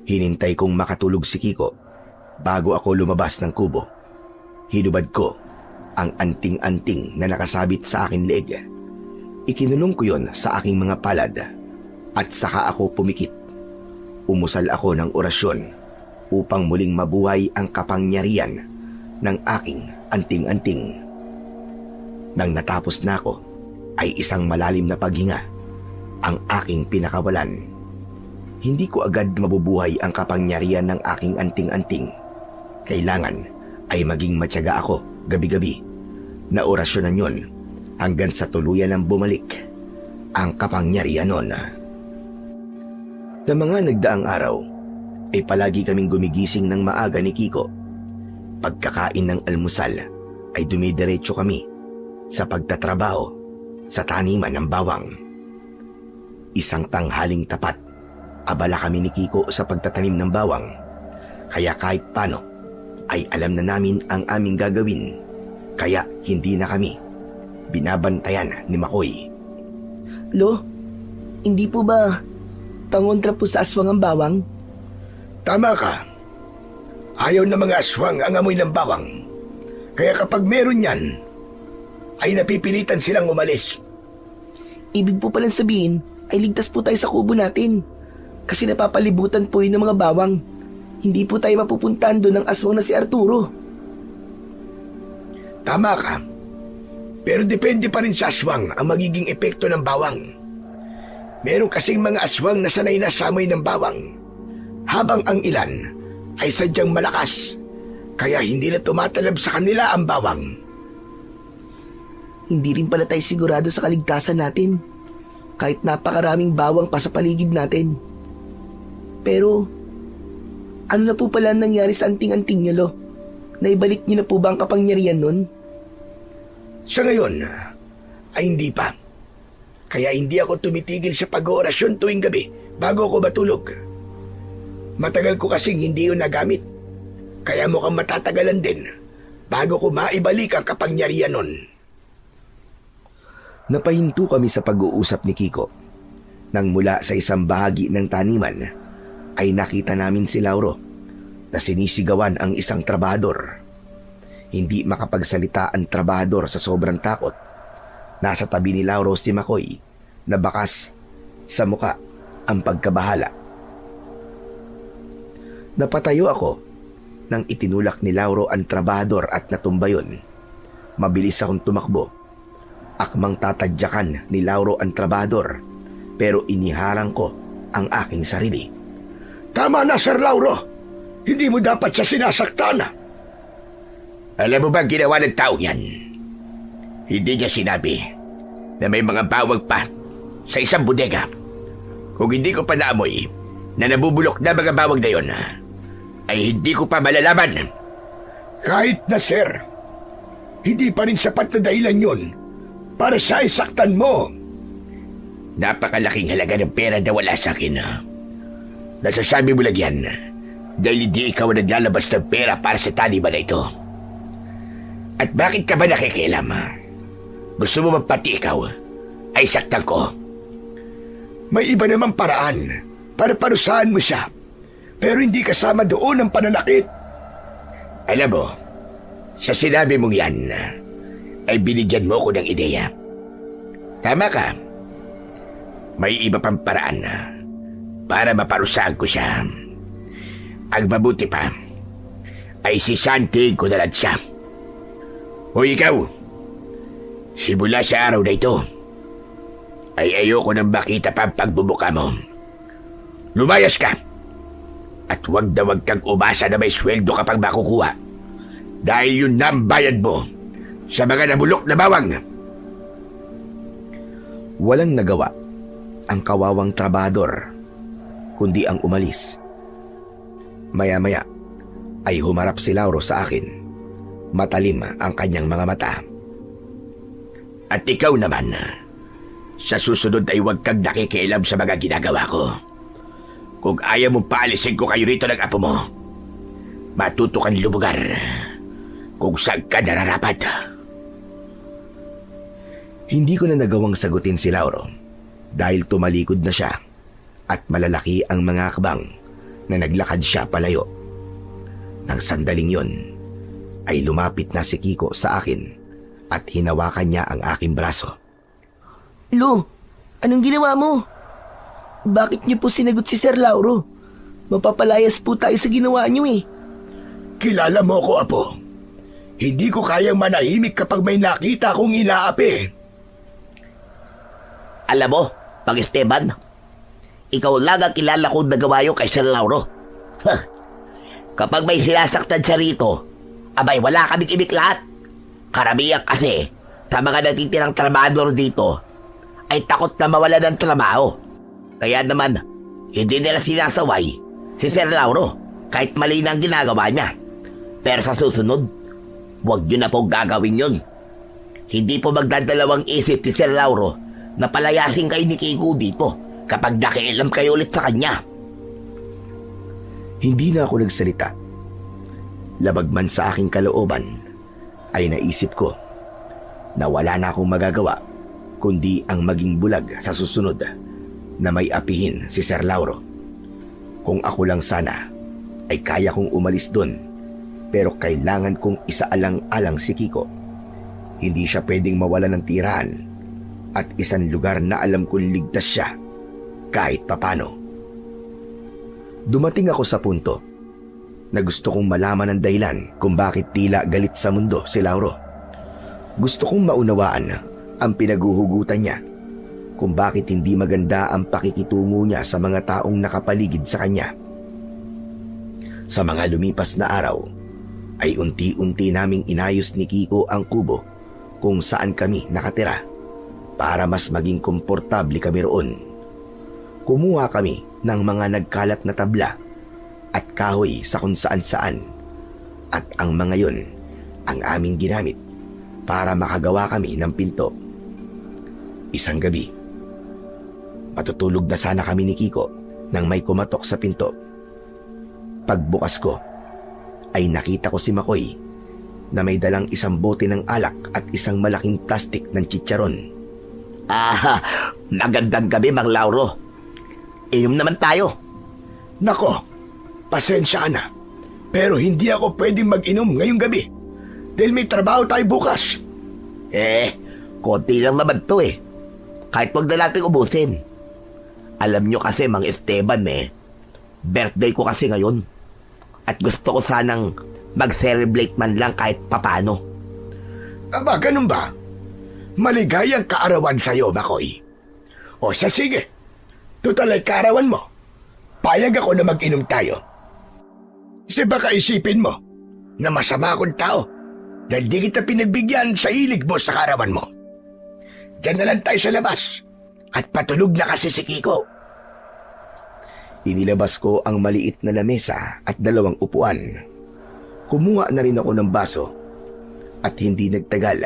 Speaker 1: Hinintay kong makatulog si Kiko bago ako lumabas ng kubo. Hinubad ko ang anting-anting na nakasabit sa aking leeg. Ikinulong ko yon sa aking mga palad at saka ako pumikit. Umusal ako ng orasyon upang muling mabuhay ang kapangyarihan ng aking anting-anting. Nang natapos na ako, ay isang malalim na paghinga ang aking pinakawalan. Hindi ko agad mabubuhay ang kapangyarihan ng aking anting-anting. Kailangan ay maging matyaga ako gabi-gabi na orasyonan yon hanggang sa tuluyan ng bumalik ang kapangyarihan nun. Na mga nagdaang araw ay palagi kaming gumigising ng maaga ni Kiko. Pagkakain ng almusal ay dumidiretso kami sa pagtatrabaho sa taniman ng bawang. Isang tanghaling tapat, abala kami ni Kiko sa pagtatanim ng bawang. Kaya kahit paano ay alam na namin ang aming gagawin. Kaya hindi na kami binabantayan ni Makoy.
Speaker 2: Lo, hindi po ba pangontra po sa aswang ang bawang?
Speaker 3: Tama ka. Ayaw na mga aswang ang amoy ng bawang. Kaya kapag meron yan, ay napipilitan silang umalis.
Speaker 2: Ibig po palang sabihin ay ligtas po tayo sa kubo natin. Kasi napapalibutan po yun ng mga bawang. Hindi po tayo mapupuntahan doon ng aswang na si Arturo.
Speaker 3: Tama ka. Pero depende pa rin sa aswang ang magiging epekto ng bawang. Meron kasing mga aswang na sanay na sa amoy ng bawang, habang ang ilan ay sadyang malakas, kaya hindi na tumatalab sa kanila ang bawang.
Speaker 2: Hindi rin pala tayo sigurado sa kaligtasan natin. Kahit napakaraming bawang pa sa paligid natin. Pero, ano na po pala nangyari sa anting-anting niyo, Lo? Naibalik niyo na po ba ang kapangyarihan nun?
Speaker 3: Sa ngayon, ay hindi pa. Kaya hindi ako tumitigil sa pag-oorasyon tuwing gabi bago ako matulog. Matagal ko kasing hindi yun nagamit. Kaya mukhang matatagalan din bago ko maibalik ang kapangyarihan nun.
Speaker 1: Napahinto kami sa pag-uusap ni Kiko. Nang mula sa isang bahagi ng taniman, ay nakita namin si Lauro na sinisigawan ang isang trabahador. Hindi makapagsalita ang trabahador sa sobrang takot. Nasa tabi ni Lauro si Makoy na bakas sa muka ang pagkabahala. Napatayo ako nang itinulak ni Lauro ang trabahador at natumba yun. Mabilis akong tumakbo. Akmang tatadyakan ni Lauro ang trabahador, pero iniharang ko ang aking sarili.
Speaker 3: Tama na, Sir Lauro. Hindi mo dapat siya sinasaktan.
Speaker 4: Alam mo ba ang ginawa ng tao yan? Hindi niya sinabi na may mga bawag pa sa isang bodega. Kung hindi ko pa naamoy na nabubulok na mga bawag na yon, ay hindi ko pa malalaman.
Speaker 3: Kahit na, Sir, hindi pa rin sapat na dahilan yun para sa isaktan mo.
Speaker 4: Napakalaking halaga ng pera na wala sa akin. Nasasabi mo lang yan dahil hindi ikaw ang naglalabas ng pera para sa taniman na ito. At bakit ka ba nakikialam? Gusto mo ba pati ikaw ay saktan ko?
Speaker 3: May iba namang paraan para parusahan mo siya, pero hindi kasama doon ang pananakit.
Speaker 4: Alam mo, sa sinabi mong yan, ay binigyan mo ko ng ideya. Tama ka. May iba pang paraan para maparusahan ko siya. Ang mabuti pa ay sisantig ko na lang siya. O ikaw, simula sa araw na ito, ay ayoko nang makita pa ang pagbubuka mo. Lumayas ka! At huwag na huwag kang umasa na may sweldo kapag makukuha. Dahil yun na ang bayad mo sa mga nabulok na bawang.
Speaker 1: Walang nagawa ang kawawang trabador, kundi ang umalis. Maya-maya ay humarap si Lauro sa akin. Matalim ang kanyang mga mata.
Speaker 4: At ikaw naman, sa susunod ay huwag kang nakikialam sa mga ginagawa ko. Kung ayaw mong paalisin ko kayo rito ng apo mo, matuto kang lumugar kung saan ka nararapat.
Speaker 1: Hindi ko na nagawang sagutin si Lauro dahil tumalikod na siya at malalaki ang mga akbang na naglakad siya palayo. Nang sandaling yon, ay lumapit na si Kiko sa akin at hinawakan niya ang aking braso.
Speaker 2: Lo, anong ginawa mo? Bakit niyo po sinagot si Sir Lauro? Mapapalayas po tayo sa ginawa niyo eh.
Speaker 3: Kilala mo ko, Apo. Hindi ko kayang manahimik kapag may nakita kong inaapi.
Speaker 5: Alam mo, Pang-Esteban, ikaw lang ang kilala kong nagawa yun kay Sir Lauro. Kapag may sinasaktan siya rito, Abay, wala kaming ibig lahat. Karamihan kasi sa mga natitirang trabador dito ay takot na mawala ng trabaho. Kaya naman, hindi nila sinasaway si Sir Lauro kahit mali na ang ginagawa niya. Pero sa susunod, huwag niyo na po gagawin yun. Hindi po magdadalawang isip si Sir Lauro na palayasin kayo ni Kiko dito kapag nakialam kayo ulit sa kanya.
Speaker 1: Hindi na ako nagsalita. Labag man sa aking kalooban, ay naisip ko na wala na akong magagawa kundi ang maging bulag sa susunod na may apihin si Sir Lauro. Kung ako lang sana ay kaya kong umalis doon, pero kailangan kong isaalang-alang si Kiko. Hindi siya pwedeng mawala ng tirahan at isang lugar na alam kong ligtas siya kahit papano. Dumating ako sa punto na gusto kong malaman ang dahilan kung bakit tila galit sa mundo si Lauro. Gusto kong maunawaan ang pinaguhugutan niya, kung bakit hindi maganda ang pakikitungo niya sa mga taong nakapaligid sa kanya. Sa mga lumipas na araw, ay unti-unti naming inayos ni Kiko ang kubo kung saan kami nakatira para mas maging komportable kami roon. Kumuha kami ng mga nagkalat na tabla at kahoy sa kung saan-saan, at ang mga yon ang aming ginamit para makagawa kami ng pinto. Isang gabi, matutulog na sana kami ni Kiko nang may kumatok sa pinto. Pagbukas ko, ay nakita ko si Makoy na may dalang isang bote ng alak at isang malaking plastik ng chicharon.
Speaker 5: Magandang gabi, Mang Lauro. Inom naman tayo.
Speaker 3: Nako, pasensya ka na. Pero hindi ako pwedeng mag-inom ngayong gabi dahil may trabaho tayo bukas.
Speaker 5: Konti lang naman to eh. Kahit wag na natin ubusin. Alam nyo kasi, Mang Esteban birthday ko kasi ngayon. At gusto ko sanang mag-celebrate man lang kahit papano.
Speaker 3: Aba, ganun ba? Maligayang kaarawan sa'yo, Makoy. O siya, sige. Total ay kaarawan mo. Payag ako na mag-inom tayo. Kasi baka isipin mo na masama akong tao dahil di kita pinagbigyan sa hilig mo sa kaarawan mo. Diyan na lang tayo sa labas at patulog na kasi si Kiko.
Speaker 1: Inilabas ko ang maliit na lamesa at 2 upuan. Kumuha na rin ako ng baso at hindi nagtagal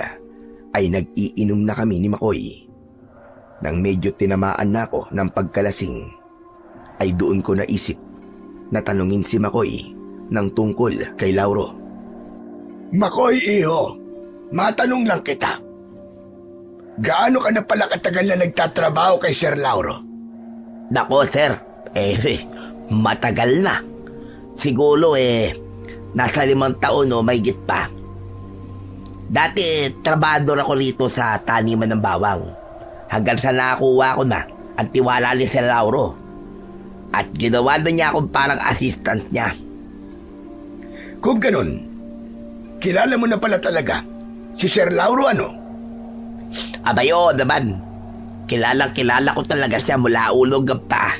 Speaker 1: ay nag-iinom na kami ni Makoy. Nang medyo tinamaan na ako ng pagkalasing, ay doon ko naisip na tanungin si Makoy ng tungkol kay Lauro.
Speaker 3: Makoy, iho, matanong lang kita. Gaano ka na pala katagal na nagtatrabaho kay Sir Lauro?
Speaker 5: Nako, sir. Matagal na. Siguro nasa 5 taon o mahigit pa. Dati, trabador ako rito sa taniman ng bawang. Hanggang sa nakakuha ko na ang tiwala ni Sir Lauro. At ginawa na niya akong parang assistant niya.
Speaker 3: Kung ganun, kilala mo na pala talaga si Sir Lauro, ano?
Speaker 5: Abayo naman. Kilala ko talaga siya mula ulo hanggang paa.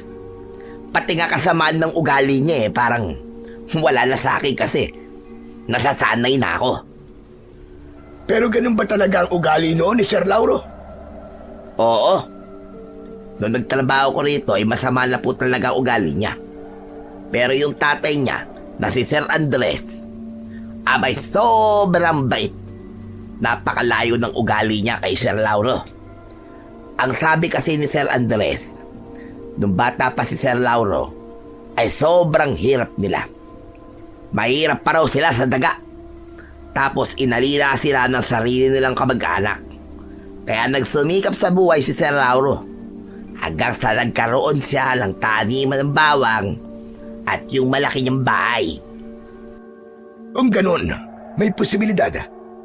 Speaker 5: Pati nga kasamaan ng ugali niya parang wala na sa akin kasi nasasanay na ako.
Speaker 3: Pero ganun ba talaga ang ugali noon ni Sir Lauro?
Speaker 5: Oo. Noong nagtrabaho ko rito ay masama na po talaga ang ugali niya. Pero yung tatay niya na si Sir Andres, abay sobrang bait. Napakalayo ng ugali niya kay Sir Lauro. Ang sabi kasi ni Sir Andres, nung bata pa si Sir Lauro, ay sobrang hirap nila. Mahirap pa raw sila sa daga. Tapos inalila sila ng sarili nilang kamag-anak. Kaya nagsumikap sa buhay si Sir Lauro hanggang sa nagkaroon siya ng taniman ng bawang at yung malaki niyang bahay.
Speaker 3: Kung ganun, may posibilidad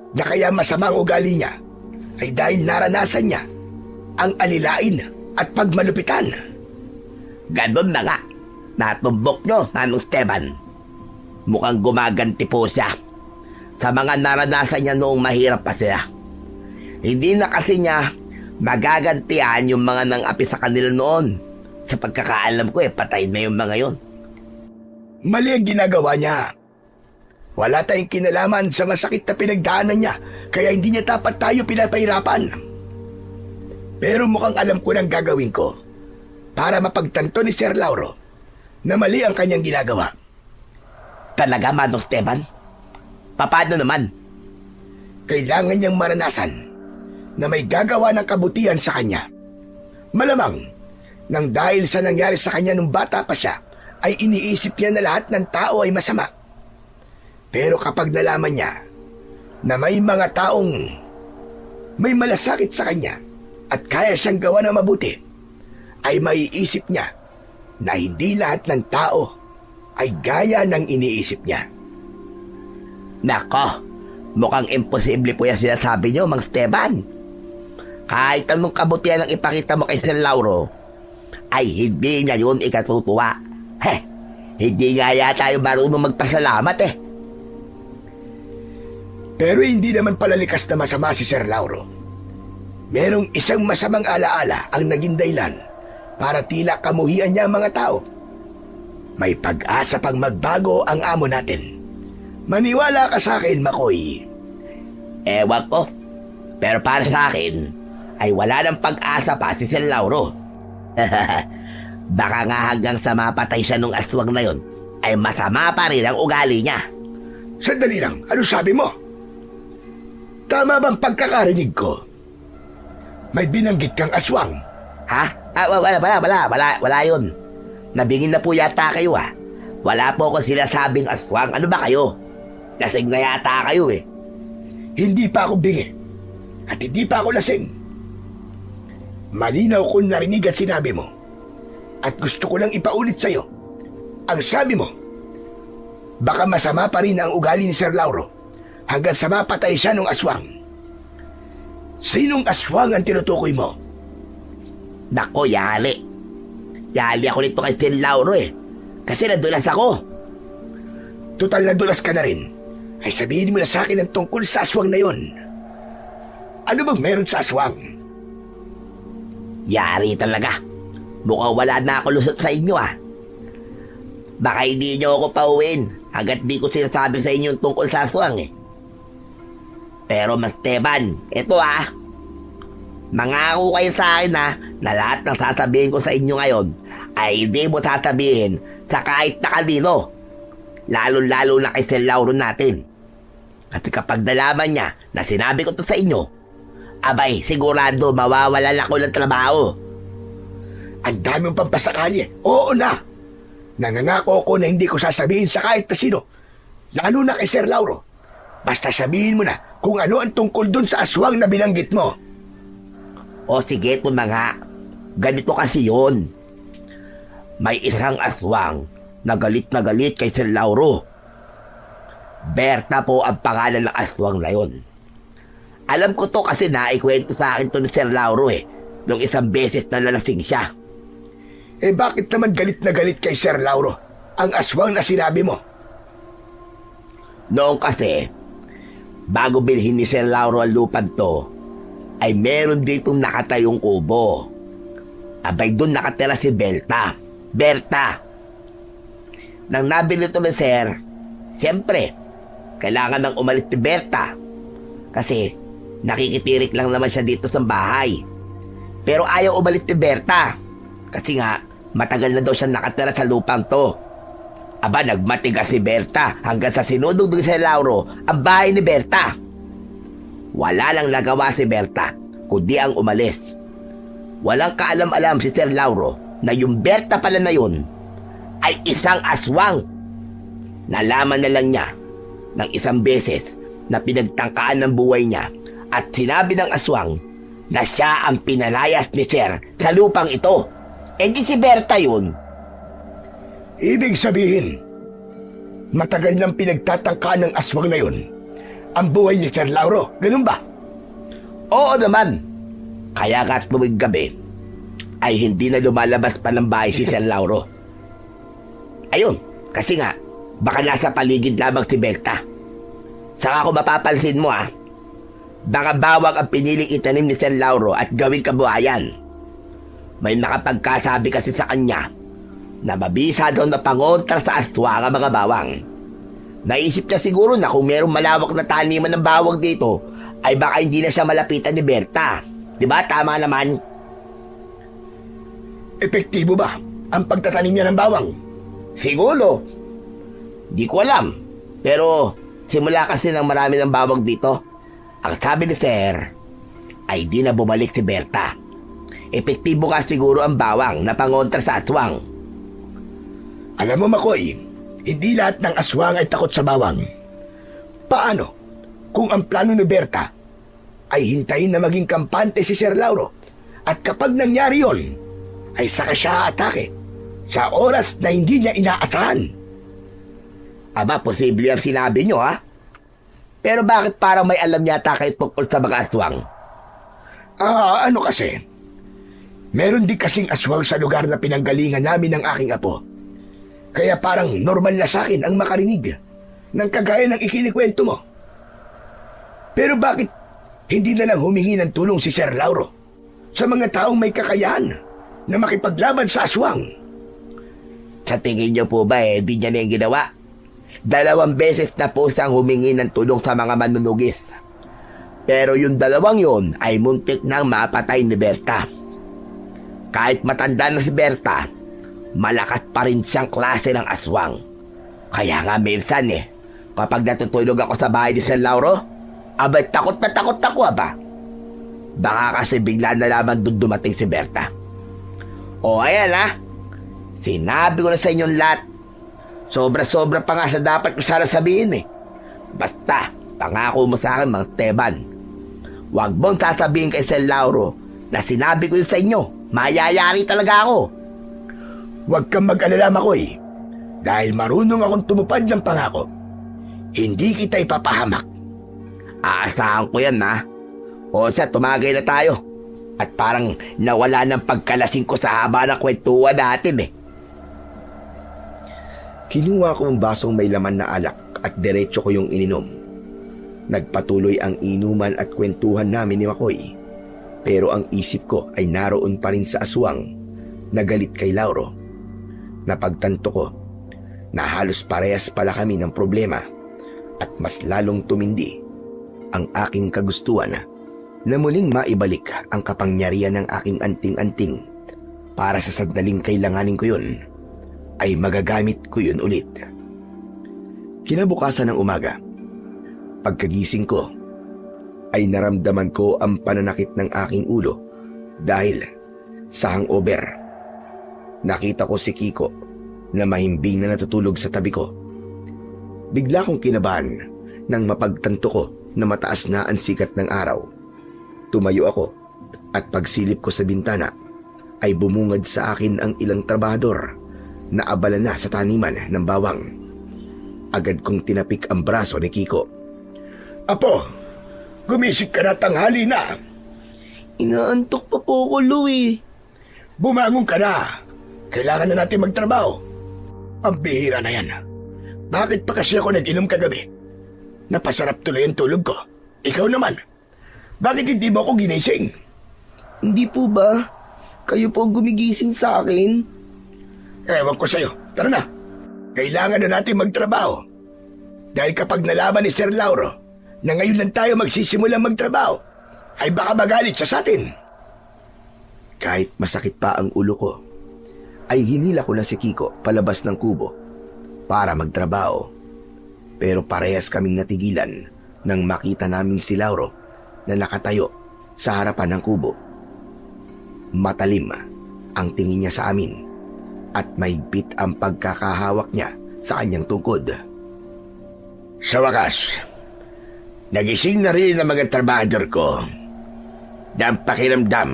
Speaker 3: na kaya masama ang ugali niya ay dahil naranasan niya ang alilain at pagmalupitan.
Speaker 5: Ganon na nga. Natumbok nyo, Manong Esteban. Mukhang gumaganti po siya sa mga naranasan niya noong mahirap pa siya. Hindi na kasi niya magagantihan yung mga nang-api sa kanila noon. Sa pagkakaalam ko patay na yung mga yon.
Speaker 3: Mali ang ginagawa niya. Wala tayong kinalaman sa masakit na pinagdaanan niya, kaya hindi niya dapat tayo pinapahirapan. Pero mukhang alam ko ng gagawin ko para mapagtanto ni Sir Lauro na mali ang kanyang ginagawa.
Speaker 5: Talaga, Manong Esteban? Paano naman?
Speaker 3: Kailangan niyang maranasan na may gagawa ng kabutihan sa kanya. Malamang, nang dahil sa nangyari sa kanya nung bata pa siya, ay iniisip niya na lahat ng tao ay masama. Pero kapag nalaman niya na may mga taong may malasakit sa kanya at kaya siyang gawa ng mabuti, ay maiisip niya na hindi lahat ng tao ay gaya ng iniisip niya.
Speaker 5: Nako, mukhang imposible po yan sinasabi niyo, Mang Esteban. Kahit anong kabutihan ang ipakita mo kay Sir Lauro, ay hindi niya yun ikatutuwa. Hindi nga yata yung marunong magpasalamat eh.
Speaker 3: Pero hindi naman pala likas na masama si Sir Lauro. Merong isang masamang alaala ang naging dahilan para tila kamuhian niya ang mga tao. May pag-asa pang magbago ang amo natin. Maniwala ka sa akin, Makoy.
Speaker 5: Ewan ko. Pero para sa akin, ay wala ng pag-asa pa si Sir Lauro. Baka nga hanggang sa mapatay siya nung aswang na yon, ay masama pa rin ang ugali niya.
Speaker 3: Sandali lang, ano sabi mo? Tama bang pagkakarinig ko? May binanggit kang aswang.
Speaker 5: Ha? Wala yun. Nabingin na po yata kayo ah. Wala po ako sinasabing aswang. Ano ba kayo? Lasing na yata kayo eh.
Speaker 3: Hindi pa ako bingi. At hindi pa ako lasing. Malinaw kong narinig at sinabi mo. At gusto ko lang ipaulit sa'yo. Ang sabi mo, baka masama pa rin ang ugali ni Sir Lauro hanggang sa mapatay siya ng aswang. Sinong aswang ang tinutukoy mo?
Speaker 5: Nako, yali. Yali ako nito kay Sir Lauro eh. Kasi nadulas ako.
Speaker 3: Total nadulas ka na rin. Ay sabihin mo na sa akin ang tungkol sa aswang na yon. Ano bang meron sa aswang?
Speaker 5: Yari talaga. Mukhang wala na ako lusot sa inyo ah. Baka hindi nyo ako pauwiin hanggat di ko sinasabi sa inyo tungkol sa aswang eh. Pero Mas Esteban, ito ah. Mangako kayo sa akin na lahat ng sasabihin ko sa inyo ngayon ay hindi mo sasabihin sa kahit na kanino. Lalo-lalo na kay Sir Lauro natin. Kasi kapag nalaman niya na sinabi ko to sa inyo, abay, sigurado mawawalan ako ng trabaho.
Speaker 3: Ang dami mong pampasakali. Oo na. Nangangako ko na hindi ko sasabihin sa kahit na sino. Lalo na kay Sir Lauro. Basta sabihin mo na kung ano ang tungkol dun sa aswang na binanggit mo.
Speaker 5: O sige, ito na nga. Ganito kasi yun. May isang aswang na galit kay Sir Lauro. Berta po ang pangalan ng aswang na yun. Alam ko to kasi naikwento sa akin to ni Sir Lauro eh, nung isang beses na nalasing siya.
Speaker 3: Eh bakit naman galit na galit kay Sir Lauro ang aswang na sinabi mo?
Speaker 5: Noong kasi, bago bilhin ni Sir Lauro ang lupan to, ay meron ditong nakatayong kubo. Abay doon nakatira si Berta. Nang nabili ito ni Sir, siyempre, kailangan nang umalis si Berta. Kasi nakikitirik lang naman siya dito sa bahay. Pero ayaw umalis si Berta. Kasi nga, matagal na daw siya nakatira sa lupang to. Aba, nagmatigas si Berta hanggang sa sinudog ni Sir Lauro ang bahay ni Berta. Wala lang nagawa si Berta, kundi ang umalis. Walang kaalam-alam si Sir Lauro na yung Berta pala na yun ay isang aswang. Nalaman na lang niya ng isang beses na pinagtangkaan ng buhay niya at sinabi ng aswang na siya ang pinalayas ni Sir sa lupang ito. E di si Berta yun.
Speaker 3: Ibig sabihin, matagal nang pinagtatangkaan ng aswang na yun ang buhay ni Sir Lauro, ganun ba?
Speaker 5: Oo naman. Kaya ka't tuwing gabi ay hindi na lumalabas pa ng bahay si Sir Lauro. Ayun, kasi nga, baka nasa paligid lamang si Berta. Saka kung mapapansin mo baka bawang ang piniling itanim ni Sir Lauro at gawing kabuhayan. May nakapagkasabi kasi sa kanya na mabisa daw na pangontra sa aswang ang mga bawang. Naisip niya siguro na kung mayroong malawak na taniman ng bawang dito, ay baka hindi na siya malapitan ni Berta. Di ba? Tama naman.
Speaker 3: Epektibo ba ang pagtatanim niya ng bawang?
Speaker 5: Siguro. Di ko alam. Pero simula kasi ng marami ng bawang dito, ang sabi ni Sir ay di na bumalik si Berta. Epektibo ka siguro ang bawang na pangontra sa aswang.
Speaker 3: Alam mo, Makoy, hindi lahat ng aswang ay takot sa bawang. Paano kung ang plano ni Berta ay hintayin na maging kampante si Sir Lauro at kapag nangyari yon, ay saka siya atake sa oras na hindi niya inaasahan?
Speaker 5: Aba, posible ang sinabi nyo, ha? Pero bakit parang may alam yata kayo tungkol sa mga aswang?
Speaker 3: Ano kasi? Meron din kasing aswang sa lugar na pinanggalingan namin ng aking apo. Kaya parang normal na sa akin ang makarinig ng kagaya ng ikinikwento mo. Pero bakit hindi na lang humingi ng tulong si Sir Lauro sa mga taong may kakayahan na makipaglaban sa aswang?
Speaker 5: Sa tingin nyo po ba di niya na yung ginawa? 2 beses na po siyang humingi ng tulong sa mga manunugis. Pero yung 2 yon ay muntik nang mapatay ni Berta. Kahit matanda na si Berta, malakas pa rin siyang klase ng aswang. Kaya nga minsan kapag natutulog ako sa bahay ni Sir Lauro, abay takot na takot ako aba. Baka kasi bigla na lamang dumating si Berta. O ayan sinabi ko na sa inyong lahat. Sobra-sobra pa nga sa dapat ko sana sabihin Basta, pangako mo sa akin, Mang Esteban. Huwag mong sasabihin kay Sir Lauro na sinabi ko yun sa inyo. Mayayari talaga ako.
Speaker 3: Huwag kang mag-alala, Makoy. Dahil marunong akong tumupad ng pangako. Hindi kita ipapahamak.
Speaker 5: Aasahan ko yan, O siya, tumagay na tayo. At parang nawala ng pagkalasing ko sa haba ng kwentuhan natin
Speaker 1: Kinuha ko ang basong may laman na alak at diretso ko yung ininom. Nagpatuloy ang inuman at kwentuhan namin ni Makoy. Pero ang isip ko ay naroon pa rin sa aswang na galit kay Lauro. Napagtanto ko na halos parehas pala kami ng problema at mas lalong tumindi ang aking kagustuhan na muling maibalik ang kapangyarihan ng aking anting-anting para sa sandaling kailanganin ko yun ay magagamit ko yun ulit. Kinabukasan ng umaga, pagkagising ko, ay naramdaman ko ang pananakit ng aking ulo dahil sa hangover. Nakita ko si Kiko na mahimbing na natutulog sa tabi ko. Bigla kong kinabahan nang mapagtanto ko na mataas na ang sikat ng araw. Tumayo ako at pagsilip ko sa bintana ay bumungad sa akin ang ilang trabahador na abala na sa taniman ng bawang. Agad kong tinapik ang braso ni Kiko.
Speaker 3: Apo, gumising ka na, tanghali na.
Speaker 2: Inaantok pa po ako, Louie.
Speaker 3: Bumangon ka na. Kailangan na natin magtrabaho. Ang bihira na yan. Bakit pa kasi ako nag-inom kagabi? Napasarap tuloy ang tulog ko. Ikaw naman. Bakit hindi mo ako ginising?
Speaker 2: Hindi po ba? Kayo po gumigising sa akin?
Speaker 3: Ewan ko sa'yo. Tara na. Kailangan na natin magtrabaho. Dahil kapag nalaman ni Sir Lauro na ngayon lang tayo magsisimulang magtrabaho, ay baka magalit siya sa atin.
Speaker 1: Kahit masakit pa ang ulo ko, ay hinila ko na si Kiko palabas ng kubo para magtrabaho. Pero parehas kaming natigilan nang makita namin si Lauro na nakatayo sa harapan ng kubo. Matalim ang tingin niya sa amin at mahigpit ang pagkakahawak niya sa kanyang tungkod.
Speaker 3: Sa wakas, nagising na rin ang mga trabahador ko na ang pakiramdam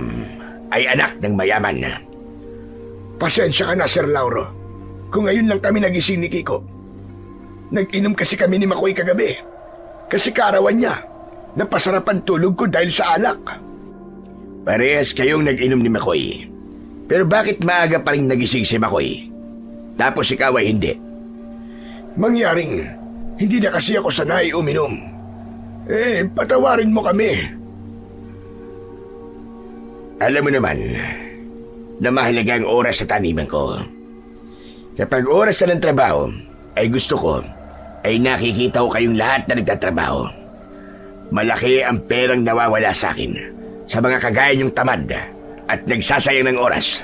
Speaker 3: ay anak ng mayaman. Pasensya ka na, Sir Lauro, kung ngayon lang kami nagising ni Kiko. Nag-inom kasi kami ni Makoy kagabi. Kasi kaarawan niya, napasarap ang tulog ko dahil sa alak. Parehas kayong nag-inom ni Makoy. Pero bakit maaga pa rin nagising si Makoy? Tapos ikaw ay hindi. Mangyaring, hindi na kasi ako sanay uminom. Patawarin mo kami. Alam mo naman na mahalaga ang oras sa taniman ko. Kapag oras na ng trabaho, ay gusto ko
Speaker 4: ay nakikita ko kayong lahat na nagtatrabaho. Malaki ang perang nawawala sa akin sa mga kagaya niyong tamad at nagsasayang ng oras.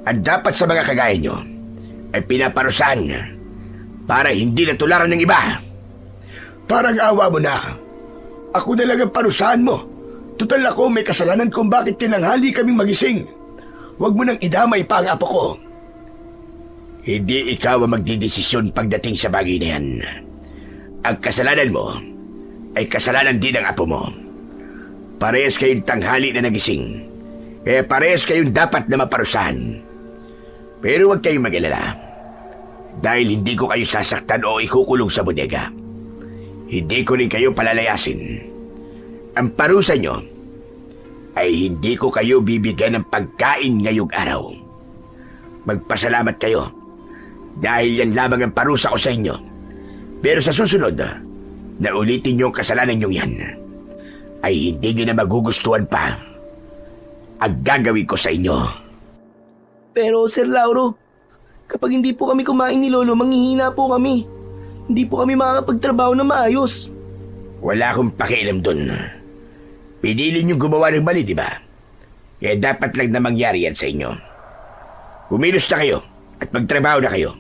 Speaker 4: At dapat sa mga kagaya niyo ay pinaparusahan para hindi natularan ng iba.
Speaker 3: Parang awa mo na. Ako na lang ang parusahan mo. Tutal ako may kasalanan kung bakit tinanghali kaming magising. Huwag mo nang idamay pa ang apo ko.
Speaker 4: Hindi ikaw ang magdidesisyon pagdating sa bagay na yan. Ang kasalanan mo ay kasalanan din ng apo mo. Parehas kayong tanghali na nagising. Kaya parehas kayong dapat na maparusahan. Pero huwag kayong mag-alala. Dahil hindi ko kayo sasaktan o ikukulong sa bodega. Hindi ko rin kayo palalayasin. Ang parusa nyo ay hindi ko kayo bibigyan ng pagkain ngayong araw. Magpasalamat kayo dahil yan lamang ang parusa ko sa inyo. Pero sa susunod na ulitin nyo ang kasalanan nyo yan, ay hindi nyo na magugustuhan pa ang gagawin ko sa inyo.
Speaker 2: Pero Sir Lauro, kapag hindi po kami kumain ni Lolo, manghihina po kami. Hindi po kami makakapagtrabaho na maayos.
Speaker 4: Wala akong pakialam dun. Pinili niyong gumawa ng mali, di ba? Kaya dapat lang na mangyari yan sa inyo. Kumilos na kayo at magtrabaho na kayo.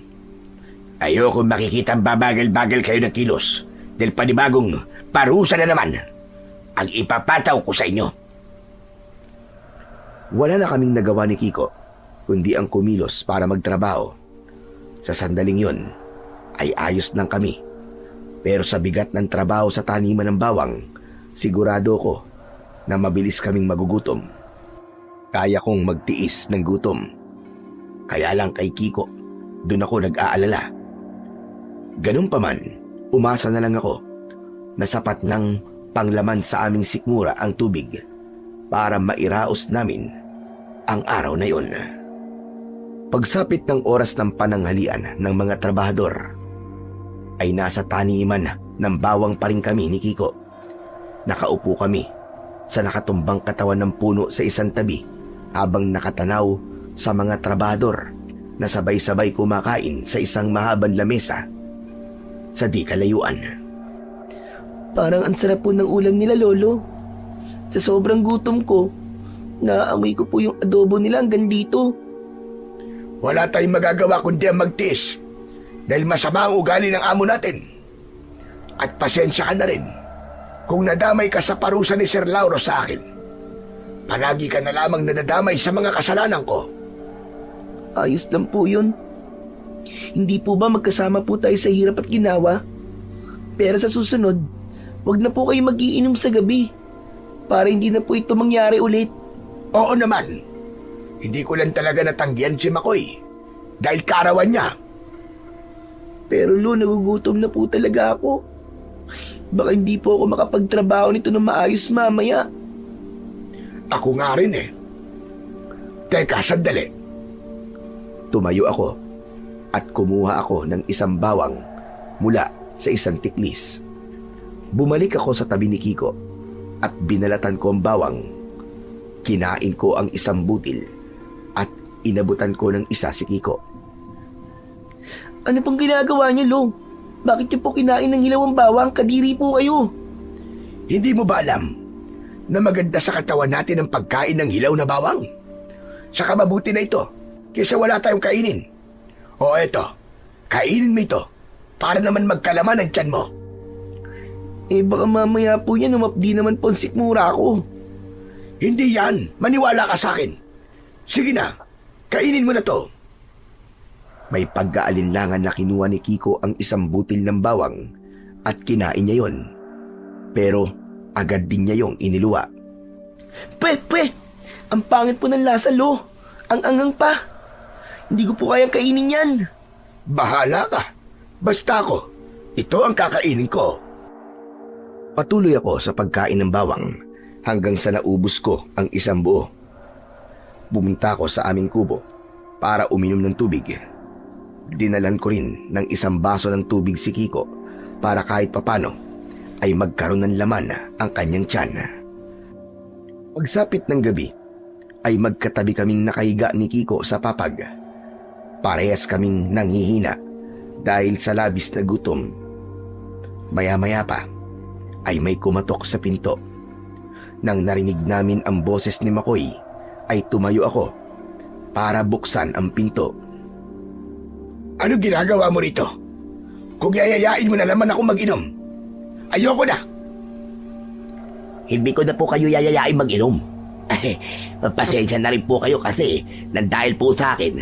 Speaker 4: Ayoko makikita ang babagal-bagal kayo ng kilos dahil panibagong parusa na naman ang ipapataw ko sa inyo.
Speaker 1: Wala na kaming nagawa ni Kiko, kundi ang kumilos para magtrabaho. Sa sandaling yun, ay ayos lang kami. Pero sa bigat ng trabaho sa taniman ng bawang, sigurado ko na mabilis kaming magugutom. Kaya kong magtiis ng gutom. Kaya lang kay Kiko, dun ako nag-aalala. Ganun pa man, umasa na lang ako na sapat ng panglaman sa aming sikmura ang tubig para mairaos namin ang araw na yon. Pagsapit ng oras ng pananghalian ng mga trabahador, ay nasa taniman ng bawang pa rin kami ni Kiko. Nakaupo kami sa nakatumbang katawan ng puno sa isang tabi habang nakatanaw sa mga trabahador na sabay-sabay kumakain sa isang mahabang lamesa sa di kalayuan.
Speaker 2: Parang ang sarap po ng ulam nila, Lolo. Sa sobrang gutom ko, naaamoy ko po yung adobo nila hanggang dito.
Speaker 3: Wala tayong magagawa kundi ang magtiis dahil masama ang ugali ng amo natin. At pasensya ka na rin kung nadamay ka sa parusa ni Sir Lauro sa akin. Palagi ka na lamang nadadamay sa mga kasalanan ko.
Speaker 2: Ayos lang po yun. Hindi po ba magkasama po tayo sa hirap at ginawa? Pero sa susunod, wag na po kayo mag-iinom sa gabi para hindi na po ito mangyari ulit.
Speaker 3: Oo naman. Hindi ko lang talaga natanggihan si Makoy dahil kaarawan niya.
Speaker 2: Pero Lo, nagugutom na po talaga ako. Baka hindi po ako makapagtrabaho nito na maayos mamaya.
Speaker 3: Ako nga rin eh. Teka, sandali.
Speaker 1: Tumayo ako at kumuha ako ng isang bawang mula sa isang tiklis. Bumalik ako sa tabi ni Kiko at binalatan ko ang bawang. Kinain ko ang isang butil at inabutan ko ng isa si Kiko.
Speaker 2: Ano pong ginagawa niyo, Lo? Bakit niyo po kinain ng hilawang bawang? Kadiri po kayo.
Speaker 3: Hindi mo ba alam na maganda sa katawan natin ang pagkain ng hilaw na bawang? Saka mabuti na ito kaysa wala tayong kainin. O eto, kainin mo ito para naman magkalaman ang tiyan mo.
Speaker 2: Eh baka mamaya po yan umapdi naman po ang sikmura ko.
Speaker 3: Hindi yan, maniwala ka sa akin. Sige na, kainin mo na to.
Speaker 1: May pagkaalinlangan na kinuha ni Kiko ang isang butil ng bawang at kinain niya yon. Pero agad din niya yung iniluwa.
Speaker 2: Pwe! Ang pangit po ng lasa, Lo. Ang angang pa. Hindi ko po kayang kainin yan.
Speaker 3: Bahala ka. Basta ako, ito ang kakainin ko.
Speaker 1: Patuloy ako sa pagkain ng bawang hanggang sa naubos ko ang isang buo. Bumunta ako sa aming kubo para uminom ng tubig. Dinalan ko rin ng isang baso ng tubig si Kiko para kahit papano ay magkaroon ng laman ang kanyang tiyan. Pagsapit ng gabi ay magkatabi kaming nakahiga ni Kiko sa papag. Parehas kaming nanghihina dahil sa labis na gutom Maya-maya pa ay may kumatok sa pinto. Nang narinig namin ang boses ni Makoy ay tumayo ako para buksan ang pinto.
Speaker 3: Ano ginagawa mo rito? Kung yayayain mo na naman ako mag-inom, ayoko na.
Speaker 5: Hindi ko na po kayo yayayain mag-inom. Pasensya na rin po kayo kasi nang dahil po sa akin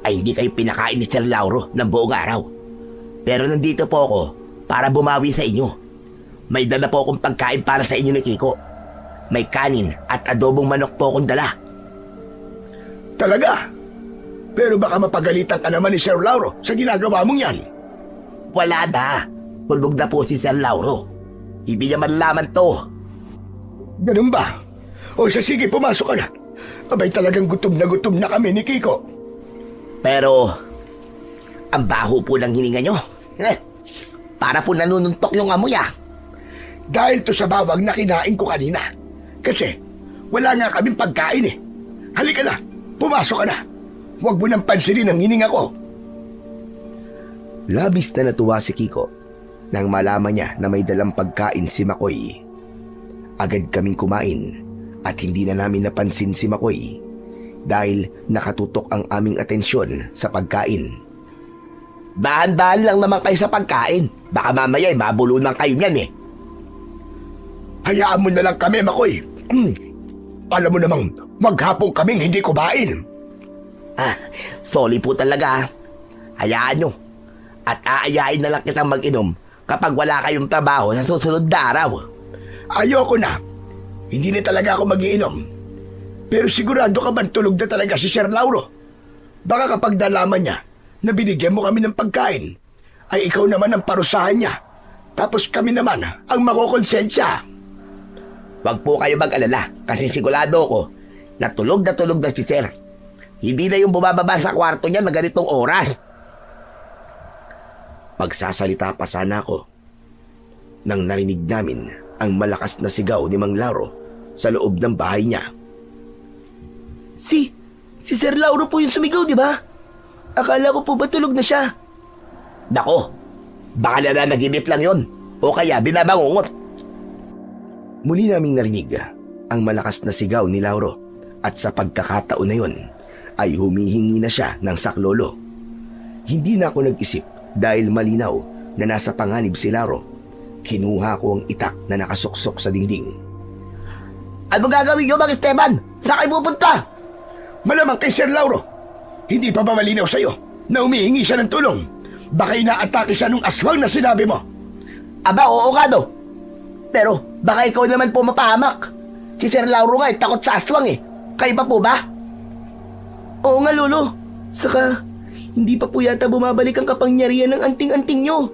Speaker 5: ay hindi kayo pinakain ni Sir Lauro ng buong araw. Pero nandito po ako para bumawi sa inyo. May dala po akong pagkain para sa inyo ni Kiko. May kanin at adobong manok po akong dala.
Speaker 3: Talaga? Pero baka mapagalitan ka naman ni Sir Lauro sa ginagawa mong yan.
Speaker 5: Wala na. Bulbog na po si Sir Lauro. Hindi niya malaman to.
Speaker 3: Ganun ba? O sige, pumasok ka na. Abay talagang gutom na kami ni Kiko.
Speaker 5: Pero, ang baho po ng hininga nyo. Para po nanununtok yung amoy ah.
Speaker 3: Dahil to sa bawang na kinain ko kanina. Kasi, wala nga kaming pagkain eh. Halika na, pumasok ka na. Huwag mo nang pansinin ang hininga ko.
Speaker 1: Labis na natuwa si Kiko nang malaman niya na may dalang pagkain si Makoy. Agad kaming kumain at hindi na namin napansin si Makoy dahil nakatutok ang aming atensyon sa pagkain.
Speaker 5: Dahan-dahan lang naman kayo sa pagkain. Baka mamaya mabulunan kayo niyan eh.
Speaker 3: Hayaan mo na lang kami, Makoy. Alam mo namang maghapong kaming hindi kumain.
Speaker 5: Sorry po talaga. Hayaan nyo. At aayain na lang kitang mag-inom kapag wala kayong trabaho sa susunod na araw.
Speaker 3: Ayoko na. Hindi na talaga ako mag-iinom. Pero sigurado ka bang tulog na talaga si Sir Lauro? Baka kapag nalaman niya na binigyan mo kami ng pagkain, ay ikaw naman ang parusahan niya. Tapos kami naman ang makokonsensya.
Speaker 5: Huwag po kayo mag-alala kasi sigurado ko na tulog na si Sir. Hindi na yung bumababa sa kwarto niya na ganitong oras.
Speaker 1: Magsasalita pa sana ako nang narinig namin ang malakas na sigaw ni Mang Lauro sa loob ng bahay niya.
Speaker 2: Si Sir Lauro po yung sumigaw, di ba? Akala ko po ba tulog na siya?
Speaker 5: Nako, baka nananaginip lang yon o kaya binabangungot.
Speaker 1: Muli naming narinig ang malakas na sigaw ni Lauro at sa pagkakataon na yon ay humihingi na siya ng saklolo. Hindi na ako nag-isip dahil malinaw na nasa panganib si Lauro. Kinuha ko ang itak na nakasuksok sa dingding.
Speaker 5: Ano gagawin nyo, Mang Esteban? Saan kayo pupunta?
Speaker 3: Malamang kay Sir Lauro. Hindi pa ba malinaw sa'yo na humihingi siya ng tulong? Baka inaatake siya nung aswang na sinabi mo.
Speaker 5: Aba, oo nga do. Pero baka ikaw naman po mapahamak. Si Sir Lauro nga takot sa aswang eh. Kayo pa po ba?
Speaker 2: Oo nga, Lolo. Saka, hindi pa po yata bumabalik ang kapangyarihan ng anting-anting nyo.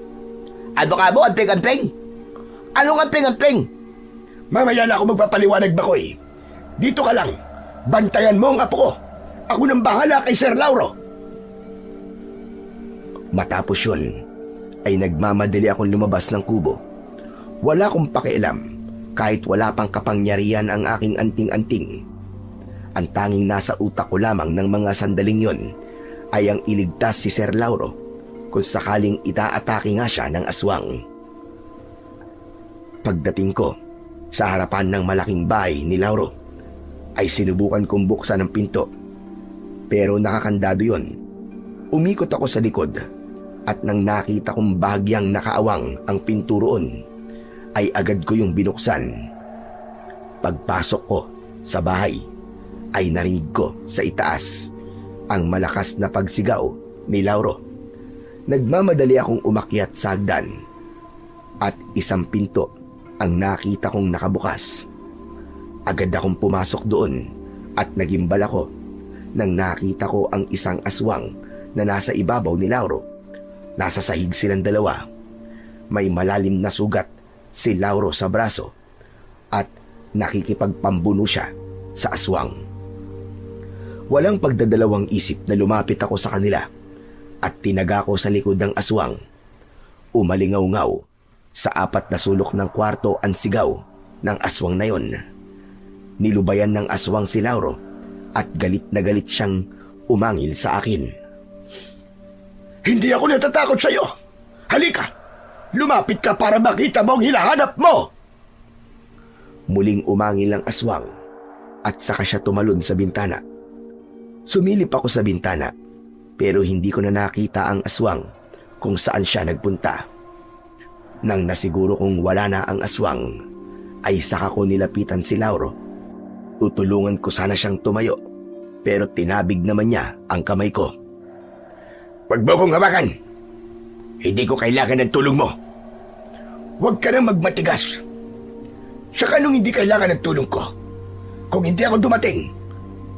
Speaker 5: Ano ka mo, anting-anting? Anong anting-anting?
Speaker 3: Mamaya na ako magpapaliwanag, Bakoy. Dito ka lang. Bantayan mo ang apo ko. Ako nang bahala kay Sir Lauro.
Speaker 1: Matapos yun, ay nagmamadali akong lumabas ng kubo. Wala akong pakialam kahit wala pang kapangyarihan ang aking anting-anting. Ang tanging nasa utak ko lamang ng mga sandaling yon ay ang iligtas si Sir Lauro kung sakaling itaatake nga siya ng aswang. Pagdating ko sa harapan ng malaking bahay ni Lauro, ay sinubukan kong buksan ang pinto. Pero nakakandado yon. Umikot ako sa likod at nang nakita kong bahagyang nakaawang ang pinto roon, ay agad ko yung binuksan. Pagpasok ko sa bahay, ay narinig ko sa itaas ang malakas na pagsigaw ni Lauro. Nagmamadali akong umakyat sa hagdan at isang pinto ang nakita kong nakabukas. Agad akong pumasok doon at nagimbal ako nang nakita ko ang isang aswang na nasa ibabaw ni Lauro. Nasa sahig silang dalawa. May malalim na sugat si Lauro sa braso at nakikipagpambuno siya sa aswang. Walang pagdadalawang isip na lumapit ako sa kanila at tinaga ko sa likod ng aswang. Umalingaw-ngaw sa 4 na sulok ng kwarto ang sigaw ng aswang na yon. Nilubayan ng aswang si Lauro at galit na galit siyang umangil sa akin.
Speaker 3: Hindi ako natatakot sa'yo. Halika, Lumapit ka para makita mo ang hinahanap mo!
Speaker 1: Muling umangil ang aswang at saka siya tumalon sa bintana. Sumilip ako sa bintana pero hindi ko na nakita ang aswang kung saan siya nagpunta. Nang nasiguro kong wala na ang aswang, ay saka ko nilapitan si Lauro. Tutulungan ko sana siyang tumayo pero tinabig naman niya ang kamay ko.
Speaker 3: Huwag mo kong hawakan!
Speaker 4: Hindi ko kailangan ng tulong mo.
Speaker 3: Huwag ka nang magmatigas. Saka nung hindi kailangan ng tulong ko, kung hindi ako dumating,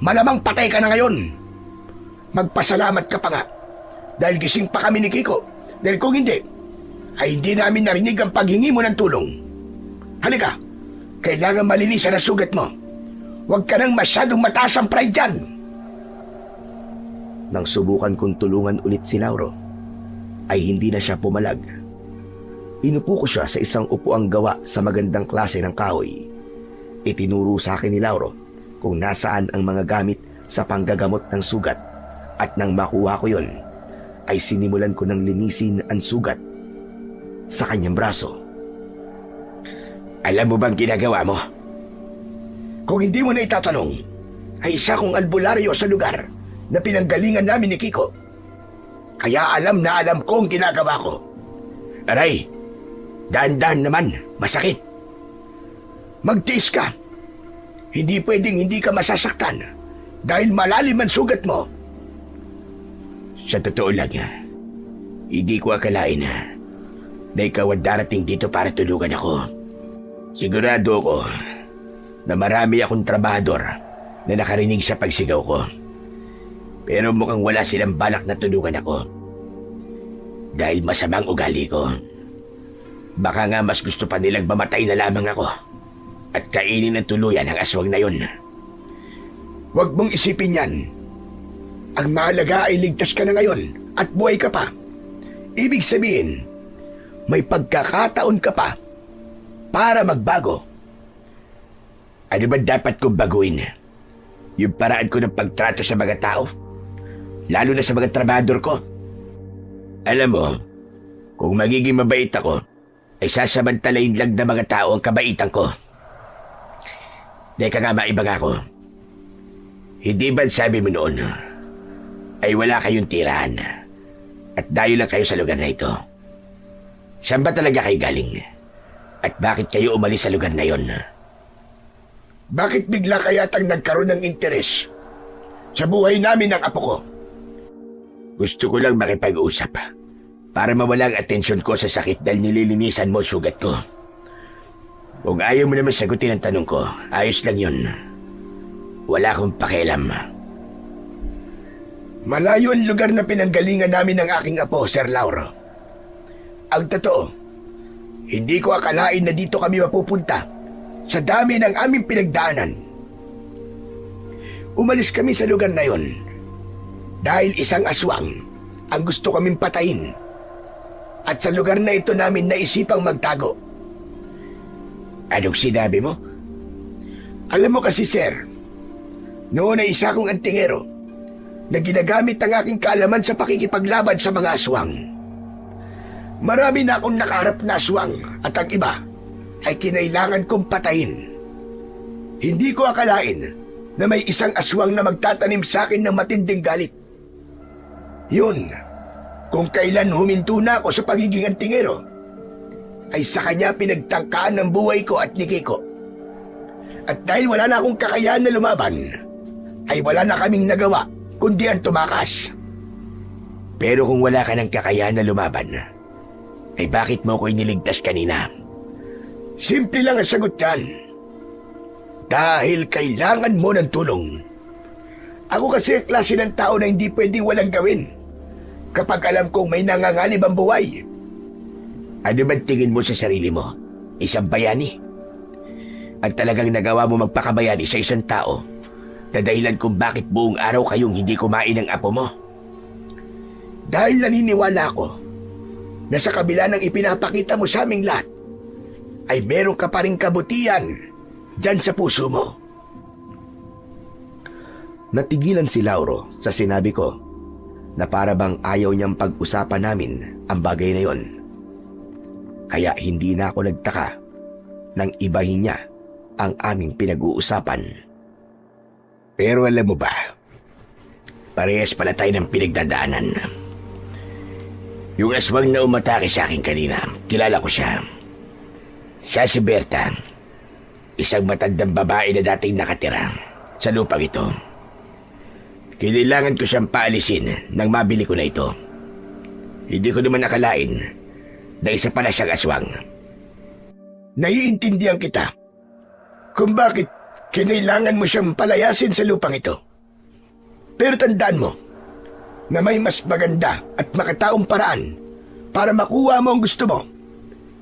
Speaker 3: malamang patay ka na ngayon. Magpasalamat ka pa nga dahil gising pa kami ni Kiko. Dahil kung hindi, ay hindi namin narinig ang paghingi mo ng tulong. Halika, kailangan malinisan ang sugat mo. Huwag ka nang masyadong mataas ang pride dyan.
Speaker 1: Nang subukan kong tulungan ulit si Lauro, ay hindi na siya pumalag. Inupo ko siya sa isang upuang gawa sa magandang klase ng kahoy. Itinuro sa akin ni Lauro kung nasaan ang mga gamit sa panggagamot ng sugat at nang makuha ko yon, ay sinimulan ko ng linisin ang sugat sa kanyang braso.
Speaker 4: Alam mo bang ginagawa mo?
Speaker 3: Kung hindi mo na itatanong, ay isa kong albularyo sa lugar na pinanggalingan namin ni Kiko. Kaya alam na alam ko ang ginagawa ko.
Speaker 4: Aray, dahan-dahan naman, masakit.
Speaker 3: Magtiis ka. Hindi pwedeng hindi ka masasaktan dahil malalim ang sugat mo.
Speaker 4: Sa totoo lang, hindi ko akalain na ikaw ang darating dito para tulungan ako. Sigurado ako na marami akong trabahador na nakarinig sa pagsigaw ko. Pero mukhang wala silang balak na tulungan ako. Dahil masamang ugali ko. Baka nga mas gusto pa nilang mamatay na lamang ako at kainin ng tuluyan ang aswang na yun.
Speaker 3: Huwag mong isipin yan. Ang mahalaga ay ligtas ka na ngayon at buhay ka pa. Ibig sabihin, may pagkakataon ka pa para magbago.
Speaker 4: Ano ba dapat kong baguhin? Yung paraan ko ng pagtrato sa mga tao? Lalo na sa mga trabahador ko? Alam mo, kung magiging mabait ako, ay sasamantalain lang ng mga tao ang kabaitan ko. Deka nga maibang ako. Hindi ba sabi mo noon, ay wala kayong tirahan at dayo lang kayo sa lugar na ito? Saan ba talaga kayo galing? At bakit kayo umalis sa lugar na yon?
Speaker 3: Bakit bigla kayatang nagkaroon ng interes sa buhay namin ng apo ko?
Speaker 4: Gusto ko lang makipag-usap para mawala ang atensyon ko sa sakit dahil nililinisan mo sugat ko. Kung ayaw mo naman sagutin ang tanong ko, ayos lang yun. Wala akong pakialam.
Speaker 3: Malayo ang lugar na pinanggalingan namin ng aking apo, Sir Lauro. Ang totoo, hindi ko akalain na dito kami mapupunta sa dami ng aming pinagdaanan. Umalis kami sa lugar na yon dahil isang aswang ang gusto kaming patayin. At sa lugar na ito namin naisipang magtago.
Speaker 4: Anong sinabi mo?
Speaker 3: Alam mo kasi, sir, noon ay isa kong antingero na ginagamit ang aking kaalaman sa pakikipaglaban sa mga aswang. Marami na akong nakaharap na aswang at ang iba ay kinailangan kong patayin. Hindi ko akalain na may isang aswang na magtatanim sa akin ng matinding galit. Yun, kung kailan huminto na ako sa pagiging antingero, ay sa kanya pinagtangkaan ng buhay ko at ni Kiko. At dahil wala na akong kakayahan na lumaban, ay wala na kaming nagawa kundi ang tumakas.
Speaker 4: Pero kung wala ka ng kakayahan na lumaban, ay bakit mo ko iniligtas kanina?
Speaker 3: Simple lang ang sagot yan. Dahil kailangan mo ng tulong. Ako kasi ang klase ng tao na hindi pwedeng walang gawin kapag alam kong may nanganganib ang buhay.
Speaker 4: Ano ba tingin mo sa sarili mo? Isang bayani? At talagang nagawa mo magpakabayani sa isang tao na dahilan kung bakit buong araw kayong hindi kumain ng apo mo?
Speaker 3: Dahil naniniwala ako na sa kabila ng ipinapakita mo sa aming lahat, ay meron ka pa rin kabutihan dyan sa puso mo.
Speaker 1: Natigilan si Lauro sa sinabi ko na para bang ayaw niyang pag-usapan namin ang bagay na yon. kaya hindi na ako nagtaka nang ibahin niya ang aming pinag-uusapan.
Speaker 4: Pero alam mo ba, parehas pala tayo ng pinagdadaanan. Yung aswang na umatake sa akin kanina, kilala ko siya. Siya si Berta, isang matandang babae na dating nakatira sa lupang ito. Kailangan ko siyang paalisin nang mabili ko na ito. Hindi ko naman nakalain na isa pala siyang aswang.
Speaker 3: Naiintindihan kita kung bakit kinailangan mo siyang palayasin sa lupang ito. Pero tandaan mo na may mas maganda at makataong paraan para makuha mo ang gusto mo.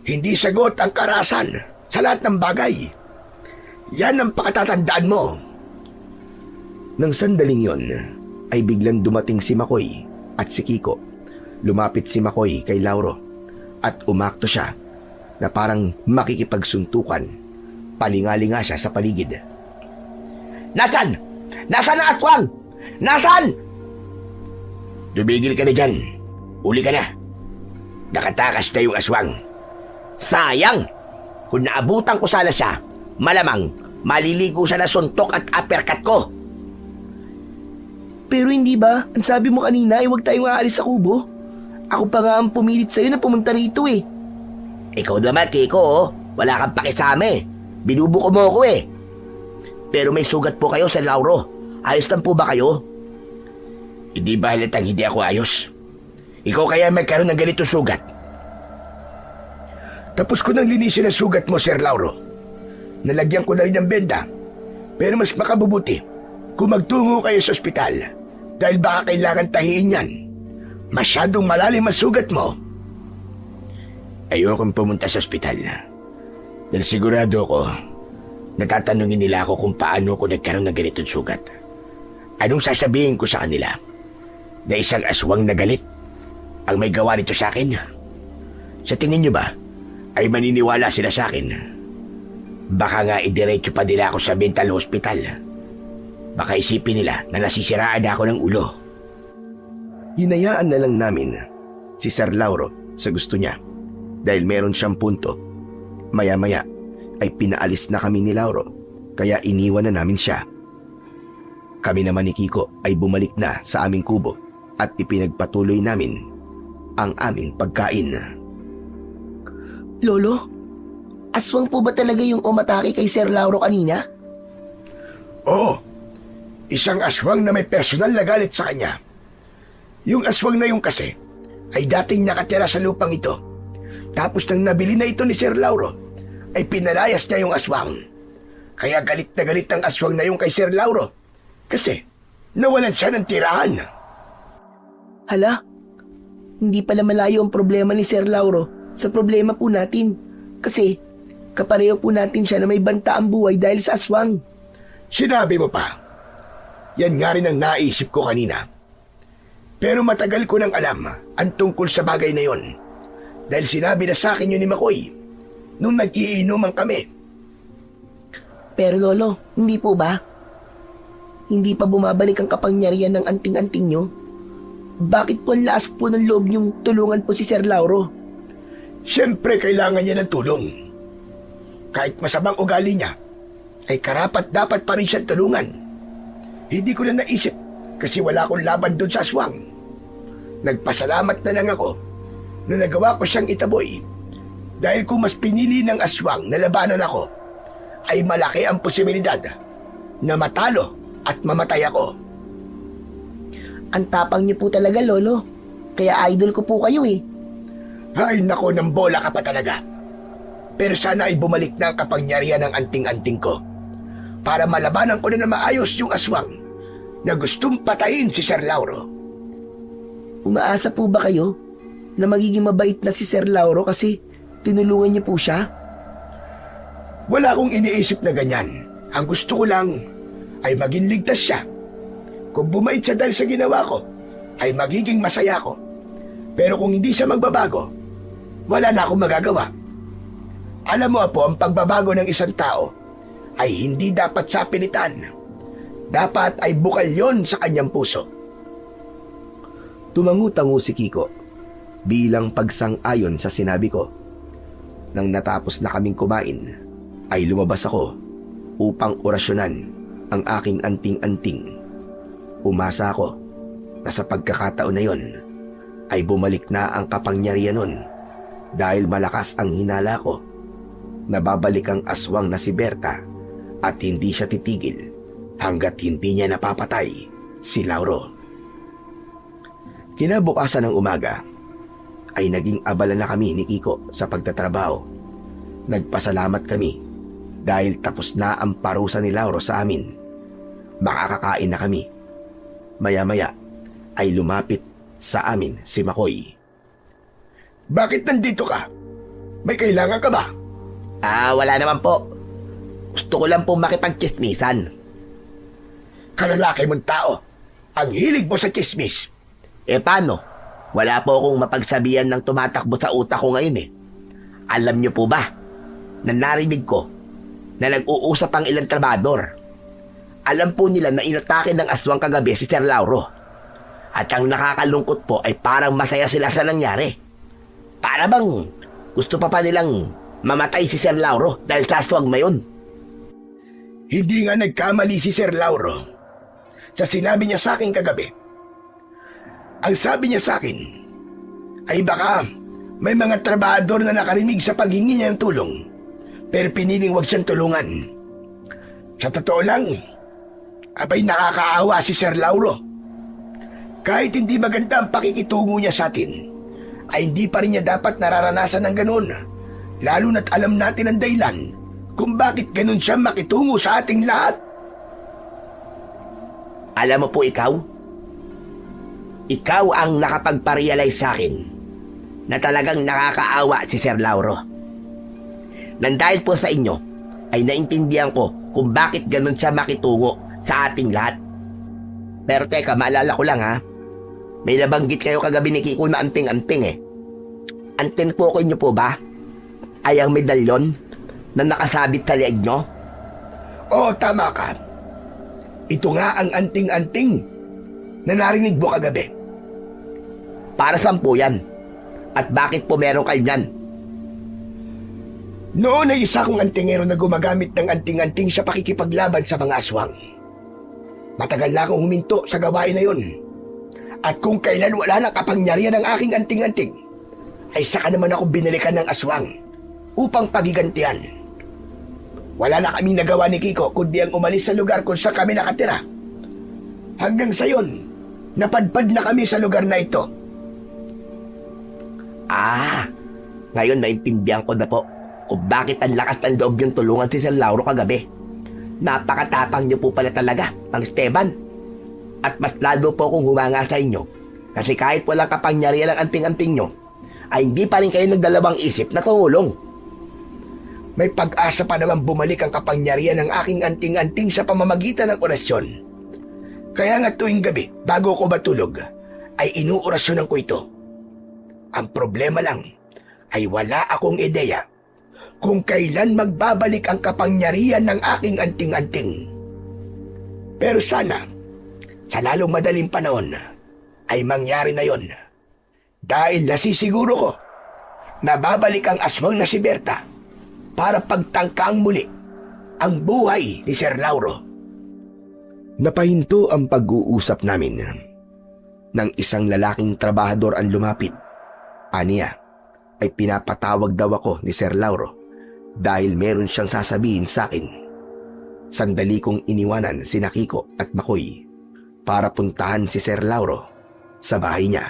Speaker 3: Hindi sagot ang karahasan sa lahat ng bagay. Yan ang pakatatandaan mo.
Speaker 1: Nang sandaling yon, ay biglang dumating si Makoy at si Kiko. Lumapit si Makoy kay Lauro at umakto siya na parang makikipagsuntukan. Palingalinga siya sa paligid.
Speaker 5: Nasaan? Nasaan ang aswang? Nasaan?
Speaker 4: Dumigil ka na dyan. Uli ka na. Nakatakas na yung aswang.
Speaker 5: Sayang! Kung naabutan ko sana siya, malamang maliligo siya na suntok at uppercut ko.
Speaker 2: Pero hindi ba, ang sabi mo kanina ay huwag tayong aalis sa kubo? Ako pa nga ang pumilit sa'yo na pumunta rito eh.
Speaker 5: Ikaw naman, Kiko, oh. Wala kang pakisame. Binubuko mo ako eh. Pero may sugat po kayo, Sir Lauro. Ayos lang po ba kayo?
Speaker 4: Hindi ba halatang hindi ako ayos? Ikaw kaya magkaroon ng ganitong sugat?
Speaker 3: Tapos ko nang linisin ang sugat mo, Sir Lauro. Nalagyan ko na rin ng benda. Pero mas makabubuti kung magtungo kayo sa ospital dahil baka kailangan tahiin yan. Masyadong malalim ang sugat mo.
Speaker 4: Ayokong pumunta sa ospital. Dahil sigurado ko, natatanungin nila ako kung paano ko nagkaroon ng ganitong sugat. Anong sasabihin ko sa kanila? Na isang aswang na galit ang may gawa nito sa akin? Sa tingin niyo ba, ay maniniwala sila sa akin? Baka nga idiretso pa nila ako sa mental hospital. Baka isipin nila na nasisiraan na ako ng ulo.
Speaker 1: Hinayaan na lang namin si Sir Lauro sa gusto niya dahil meron siyang punto. Maya-maya ay pinaalis na kami ni Lauro kaya iniwan na namin siya. Kami naman ni Kiko ay bumalik na sa aming kubo at ipinagpatuloy namin ang aming pagkain.
Speaker 2: Lolo, aswang po ba talaga yung umatake kay Sir Lauro kanina?
Speaker 3: Oo, isang aswang na may personal na galit sa kanya. Yung aswang na yung kasi ay dating nakatira sa lupang ito. Tapos nang nabili na ito ni Sir Lauro, ay pinalayas niya yung aswang. Kaya galit na galit ang aswang na yung kay Sir Lauro. Kasi nawalan siya ng tirahan.
Speaker 2: Hala, hindi pala malayo ang problema ni Sir Lauro sa problema po natin. Kasi kapareho po natin siya na may banta ang buhay dahil sa aswang.
Speaker 3: Sinabi mo pa. Yan nga rin ang naisip ko kanina. Pero matagal ko nang alam ang tungkol sa bagay na yon. Dahil sinabi na sa akin yun ni Makoy nung nag-iinuman kami.
Speaker 2: Pero Lolo, hindi po ba? Hindi pa bumabalik ang kapangyarihan ng anting-anting nyo? Bakit po ang lakas po ng loob nyong tulungan po si Sir Lauro?
Speaker 3: Siyempre kailangan niya ng tulong. Kahit masamang ugali niya, ay karapat dapat pa rin siyang tulungan. Hindi ko na naisip kasi wala akong laban doon sa aswang. Nagpasalamat na lang ako na nagawa ko siyang itaboy. Dahil kung mas pinili ng aswang na labanan ako, ay malaki ang posibilidad na matalo at mamatay ako.
Speaker 2: Ang tapang niyo po talaga, Lolo. Kaya idol ko po kayo eh.
Speaker 3: Ay nako, ng bola ka pa talaga. Pero sana ay bumalik na ang kapangyarihan ng anting-anting ko para malabanan ko na maayos yung aswang na gustong patayin si Sir Lauro.
Speaker 2: Umaasa po ba kayo na magiging mabait na si Sir Lauro kasi tinulungan niyo po siya?
Speaker 3: Wala akong iniisip na ganyan. Ang gusto ko lang ay maging ligtas siya. Kung bumait siya dahil sa ginawa ko, ay magiging masaya ko. Pero kung hindi siya magbabago, wala na akong magagawa. Alam mo po, ang pagbabago ng isang tao ay hindi dapat sa pilitan. Dapat ay bukal yon sa kanyang puso.
Speaker 1: Tumangu-tango si Kiko bilang pagsang-ayon sa sinabi ko. Nang natapos na kaming kumain, ay lumabas ako upang orasyonan ang aking anting-anting. Umasa ako na sa pagkakataon na yon ay bumalik na ang kapangyarihan nun dahil malakas ang hinala ko. Nababalik ang aswang na si Berta at hindi siya titigil hanggat hindi niya napapatay si Lauro. Kinabukasan ng umaga ay naging abala na kami ni Kiko sa pagtatrabaho. Nagpasalamat kami dahil tapos na ang parusa ni Lauro sa amin. Makakakain na kami. Maya-maya ay lumapit sa amin si Makoy.
Speaker 3: Bakit nandito ka? May kailangan ka ba?
Speaker 5: Wala naman po. Gusto ko lang po makipagchismisan.
Speaker 3: Kalalaki mong tao. Ang hilig mo sa chismis.
Speaker 5: Paano? Wala po akong mapagsabihan ng tumatakbo sa utak ko ngayon eh. Alam niyo po ba na narinig ko na nag-uusap ang ilang trabador. Alam po nila na inatake ng aswang kagabi si Sir Lauro. At ang nakakalungkot po ay parang masaya sila sa nangyari. Para bang gusto pa nilang mamatay si Sir Lauro dahil sa aswang mayon.
Speaker 3: Hindi nga nagkamali si Sir Lauro sa sinabi niya sa akin kagabi. Ang sabi niya sa akin ay baka may mga trabador na nakarinig sa paghingi niya ng tulong pero piniling wag siyang tulungan. Sa totoo lang, abay nakakaawa si Sir Lauro. Kahit hindi maganda ang pakikitungo niya sa atin, ay hindi pa rin niya dapat nararanasan ng ganun. Lalo na't alam natin ang dahilan kung bakit ganun siya makitungo sa ating lahat.
Speaker 5: Alam mo po ikaw ang nakapagparealize sa akin na talagang nakakaawa si Sir Lauro. Nang dahil po sa inyo, ay naintindihan ko kung bakit ganun siya makitungo sa ating lahat. Pero teka, maalala ko lang ha, may nabanggit kayo kagabi ni Kiko na anting-anting eh. Anting po ko niyo po ba ay ang medalyon na nakasabit sa leeg nyo?
Speaker 3: Oo, tama ka. Ito nga ang anting-anting na narinig mo kagabi.
Speaker 5: Para saan po yan? At bakit po meron kayo yan?
Speaker 3: Noon ay isa kong antingero na gumagamit ng anting-anting sa pakikipaglaban sa mga aswang. Matagal na akong huminto sa gawain na yun. At kung kailan wala nang kapangyarihan ng aking anting-anting, ay saka naman ako binalikan ng aswang upang pagigantihan. Wala na kaming nagawa ni Kiko kundi ang umalis sa lugar kung saan kami nakatira. Hanggang sa yon, napadpad na kami sa lugar na ito.
Speaker 5: Ngayon naintindihan ko na po kung bakit ang lakas ng loob yung tulungan si Sir Lauro kagabi. Napakatapang niyo po pala talaga, Mang Esteban. At mas lalo po akong humanga sa inyo kasi kahit walang kapangyarihan ang anting-anting nyo, ay hindi pa rin kayo nagdalawang isip na tumulong.
Speaker 3: May pag-asa pa naman bumalik ang kapangyarihan ng aking anting-anting sa pamamagitan ng orasyon. Kaya nga tuwing gabi, bago ko matulog, ay inuorasyonan ko ito. Ang problema lang ay wala akong ideya kung kailan magbabalik ang kapangyarihan ng aking anting-anting. Pero sana, sa lalong madaling panahon, ay mangyari na yon. Dahil nasisiguro ko na babalik ang aswang na si Berta para pagtangkang muli ang buhay ni Sir Lauro.
Speaker 1: Napahinto ang pag-uusap namin. Nang isang lalaking trabahador ang lumapit, aniya ay pinapatawag daw ako ni Sir Lauro dahil meron siyang sasabihin sa akin. Sandali kong iniwanan si Kiko at Makoy para puntahan si Sir Lauro sa bahay niya.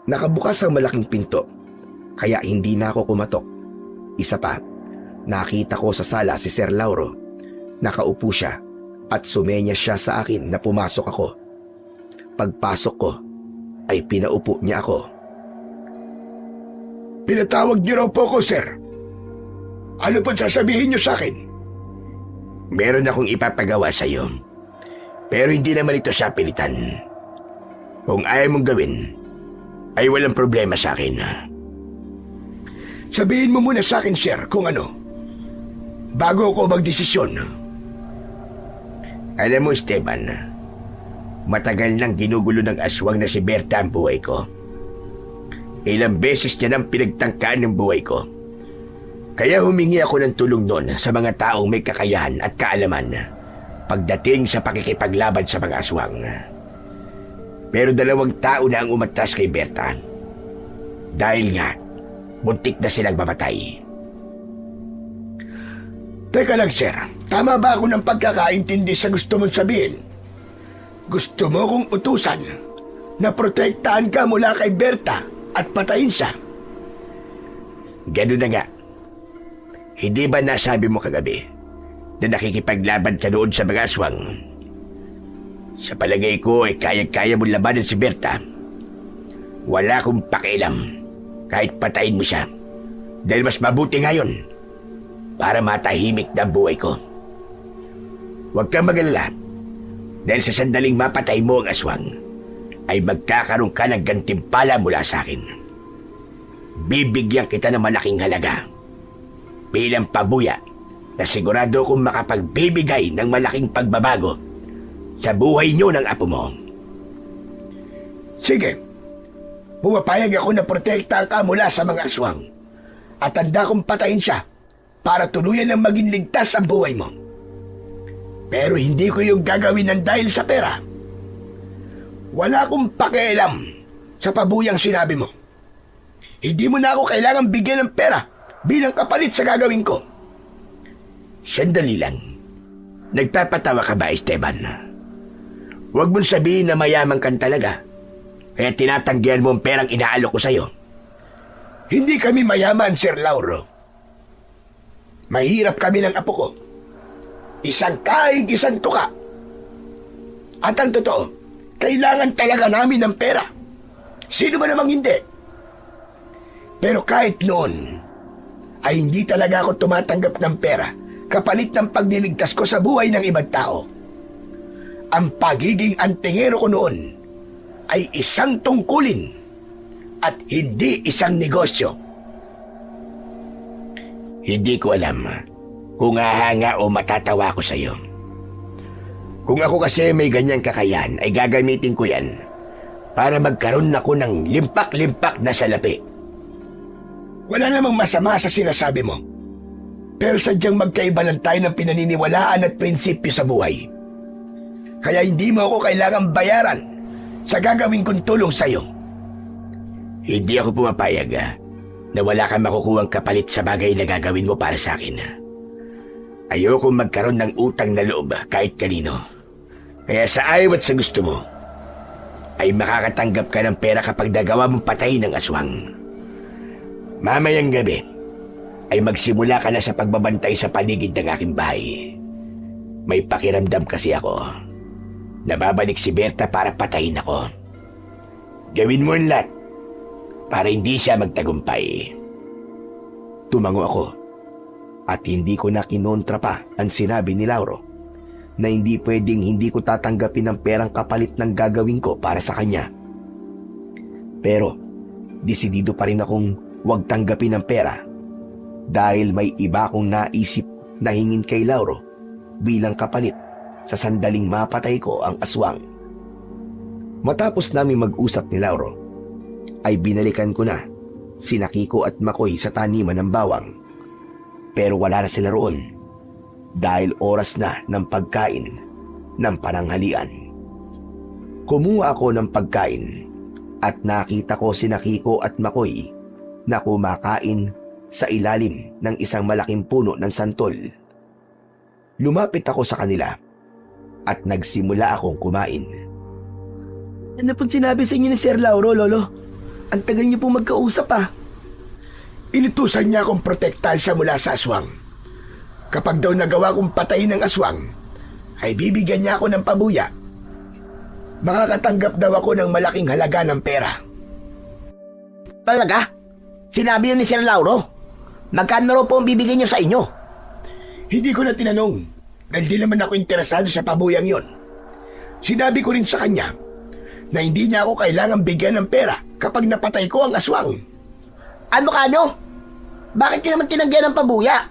Speaker 1: Nakabukas ang malaking pinto kaya hindi na ako kumatok. Isa pa, nakita ko sa sala si Sir Lauro. Nakaupo siya at sumenya siya sa akin na pumasok ako. Pagpasok ko ay pinaupo niya ako.
Speaker 3: Pinatawag niyo raw po ko, sir. Ano pong sasabihin niyo sa akin?
Speaker 4: Meron akong ipapagawa sa iyo. Pero hindi naman ito sa pilitan. Kung ayaw mong gawin, ay walang problema sa akin.
Speaker 3: Sabihin mo muna sa akin, sir, kung ano. Bago ko magdesisyon.
Speaker 4: Alam mo, Esteban, matagal nang ginugulo ng aswang na si Berta ang buhay ko. Ilang beses niya nang pinagtangkaan ng buhay ko Kaya humingi ako ng tulong noon sa mga taong may kakayahan at kaalaman pagdating sa pakikipaglaban sa mga aswang. Pero 2 tao na ang umatras kay Berta. Dahil nga, muntik na silang mamatay.
Speaker 3: Teka lang, sir. Tama ba ako ng pagkakaintindi sa gusto mong sabihin? Gusto mo kong utusan na protektahan ka mula kay Berta at patayin siya?
Speaker 4: Ganun na nga. Hindi ba nasabi mo kagabi na nakikipaglaban ka noon sa mga aswang? Sa palagay ko ay kaya-kaya mo labanan si Berta. Wala akong pakialam kahit patayin mo siya. Dahil mas mabuti ngayon para matahimik na buhay ko. Huwag kang mag-alala. Dahil sa sandaling mapatay mo ang aswang, ay magkakaroon ka ng gantimpala mula sa akin. Bibigyan kita ng malaking halaga bilang pabuya na sigurado kong makapagbibigay ng malaking pagbabago sa buhay niyo ng apo mo.
Speaker 3: Sige. Pumapayag ako na protektahan ka mula sa mga aswang at handa kong patayin siya para tuluyan ng maging ligtas ang buhay mo. Pero hindi ko yung gagawin ng dahil sa pera. Wala akong pakialam sa pabuyang sinabi mo. Hindi mo na ako kailangan bigyan ng pera bilang kapalit sa gagawin ko.
Speaker 4: Sandali lang. Nagpapatawa ka ba, Esteban? Huwag mong sabihin na mayaman kan talaga. Kaya tinatanggihan mo ang perang inaalok ko sa'yo.
Speaker 3: Hindi kami mayaman, Sir Lauro. Mahirap kami ng apo ko. Isang kaig, isang tuka. At ang totoo, kailangan talaga namin ng pera. Sino ba namang hindi? Pero kahit noon, ay hindi talaga ako tumatanggap ng pera kapalit ng pagliligtas ko sa buhay ng ibang tao. Ang pagiging antingero ko noon ay isang tungkulin at hindi isang negosyo.
Speaker 4: Hindi ko alam kung hahanga o matatawa ko sa'yo. Kung ako kasi may ganyang kakayahan, ay gagamitin ko yan para magkaroon ako ng limpak-limpak na salapi.
Speaker 3: Wala namang masama sa sinasabi mo. Pero sadyang magkaiba lang tayo ng pinaniniwalaan at prinsipyo sa buhay. Kaya hindi mo ako kailangang bayaran sa gagawin kong tulong sa'yo.
Speaker 4: Hindi ako pumapayag na wala kang makukuhang kapalit sa bagay na gagawin mo para sa akin. Ayoko magkaroon ng utang na loob kahit kanino. Kaya sa ayaw at sa gusto mo, ay makakatanggap ka ng pera kapag nagawa mong patayin ng aswang. Mamayang gabi, ay magsimula ka na sa pagbabantay sa paligid ng aking bahay. May pakiramdam kasi ako. Nababalik si Berta para patayin ako. Gawin mo ang lahat para hindi siya magtagumpay.
Speaker 1: Tumango ako at hindi ko na kinontra pa ang sinabi ni Lauro na hindi pwedeng hindi ko tatanggapin ang perang kapalit ng gagawin ko para sa kanya. Pero desidido pa rin akong huwag tanggapin ang pera dahil may iba akong naisip na hingin kay Lauro bilang kapalit sa sandaling mapatay ko ang aswang. Matapos namin mag-usap ni Lauro, ay binalikan ko na sina Kiko at Makoy sa taniman ng bawang. Pero wala na sila roon dahil oras na ng pagkain ng pananghalian. Kumuha ako ng pagkain at nakita ko sina Kiko at Makoy na kumakain sa ilalim ng isang malaking puno ng santol. Lumapit ako sa kanila at nagsimula akong kumain.
Speaker 2: Ano pong sinabi sa inyo ni Sir Lauro, Lolo? Ang tagal niyo pong magkausap
Speaker 3: Inutusan niya akong protektahan siya mula sa aswang. Kapag daw nagawa kong patayin ng aswang, ay bibigyan niya ako ng pabuya. Makakatanggap daw ako ng malaking halaga ng pera.
Speaker 5: Talaga? Sinabi yun ni Sir Lauro? Magkano raw po ang bibigyan niyo sa inyo?
Speaker 3: Hindi ko na tinanong dahil di naman ako interesado sa pabuyang yon. Sinabi ko rin sa kanya na hindi niya ako kailangang bigyan ng pera kapag napatay ko ang aswang.
Speaker 5: Ano ka no? Bakit niyo naman tinanggihan ng pabuya?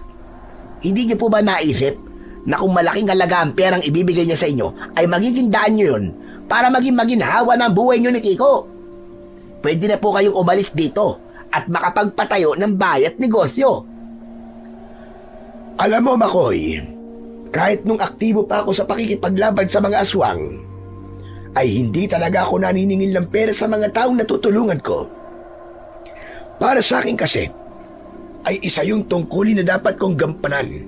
Speaker 5: Hindi niyo po ba naisip na kung malaking halaga ang perang ibibigay niya sa inyo ay magiging daan niyo yun para maging maginhawa ng buhay niyo ni Kiko? Pwede na po kayong umalis dito at makapagpatayo ng bahay at negosyo.
Speaker 3: Alam mo, Makoy, kahit nung aktibo pa ako sa pakikipaglaban sa mga aswang, ay hindi talaga ako naniningil ng pera sa mga taong natutulungan ko. Para sa akin kasi, ay isa yung tungkulin na dapat kong gampanan.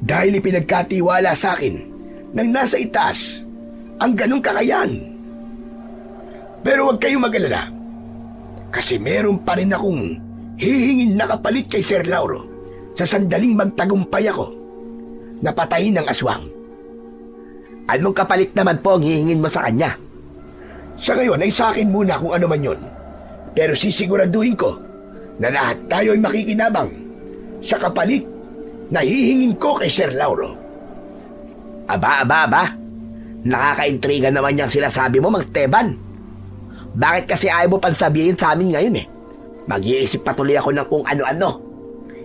Speaker 3: Dahil ipinagkatiwala sa akin ng nasa itaas ang ganong kakayahan. Pero huwag kayong mag-alala, kasi meron pa rin akong hihingin na kapalit kay Sir Lauro sa sandaling magtagumpay ako na patayin ng aswang.
Speaker 5: Anong kapalit naman po ang hihingin mo sa kanya?
Speaker 3: Sa ngayon ay sa akin muna kung ano man yun. Pero sisiguraduhin ko na lahat tayo ay makikinabang sa kapalit na hihingin ko kay Sir Lauro.
Speaker 5: Aba. Nakakaintriga naman yung sinasabi mo, Mang Esteban. Bakit kasi ayaw mo pang sabihin sa amin ngayon eh? Mag-iisip pa tuloy ako ng kung ano-ano.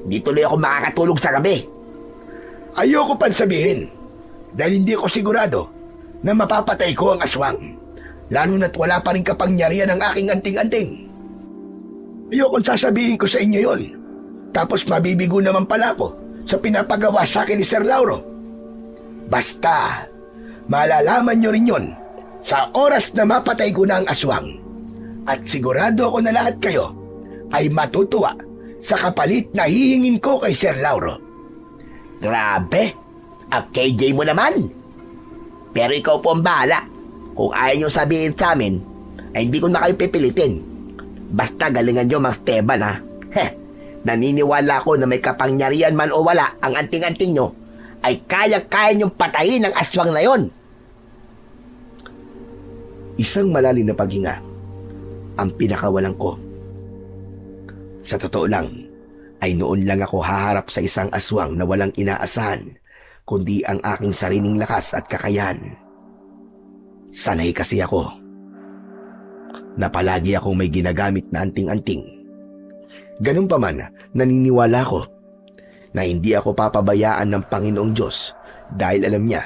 Speaker 5: Hindi tuloy ako makakatulog sa gabi.
Speaker 3: Ayoko pang sabihin dahil hindi ako sigurado na mapapatay ko ang aswang, lalo na't wala pa rin kapangyarihan ang aking anting-anting. Ayokong sasabihin ko sa inyo yon, tapos mabibigo naman pala ako sa pinapagawa sa akin ni Sir Lauro. Basta, malalaman nyo rin yon sa oras na mapatay ko na ang aswang. At sigurado ako na lahat kayo ay matutuwa sa kapalit na hihingin ko kay Sir Lauro.
Speaker 5: Grabe, ang KJ mo naman. Pero ikaw po ang bahala. Kung ayaw nyo sabihin sa amin, ay hindi ko na kayo pipilitin. Basta galingan nyo, Mang Esteban, ha? Naniniwala ko na may kapangyarihan man o wala ang anting-anting nyo, ay kaya-kaya nyong patayin ang aswang na yon.
Speaker 1: Isang malalim na paghinga ang pinakawalan ko. Sa totoo lang, ay noon lang ako haharap sa isang aswang na walang inaasahan, kundi ang aking sariling lakas at kakayahan. Sanay kasi ako na palagi akong may ginagamit na anting-anting. Ganun pa man, naniniwala ko na hindi ako papabayaan ng Panginoong Diyos dahil alam niya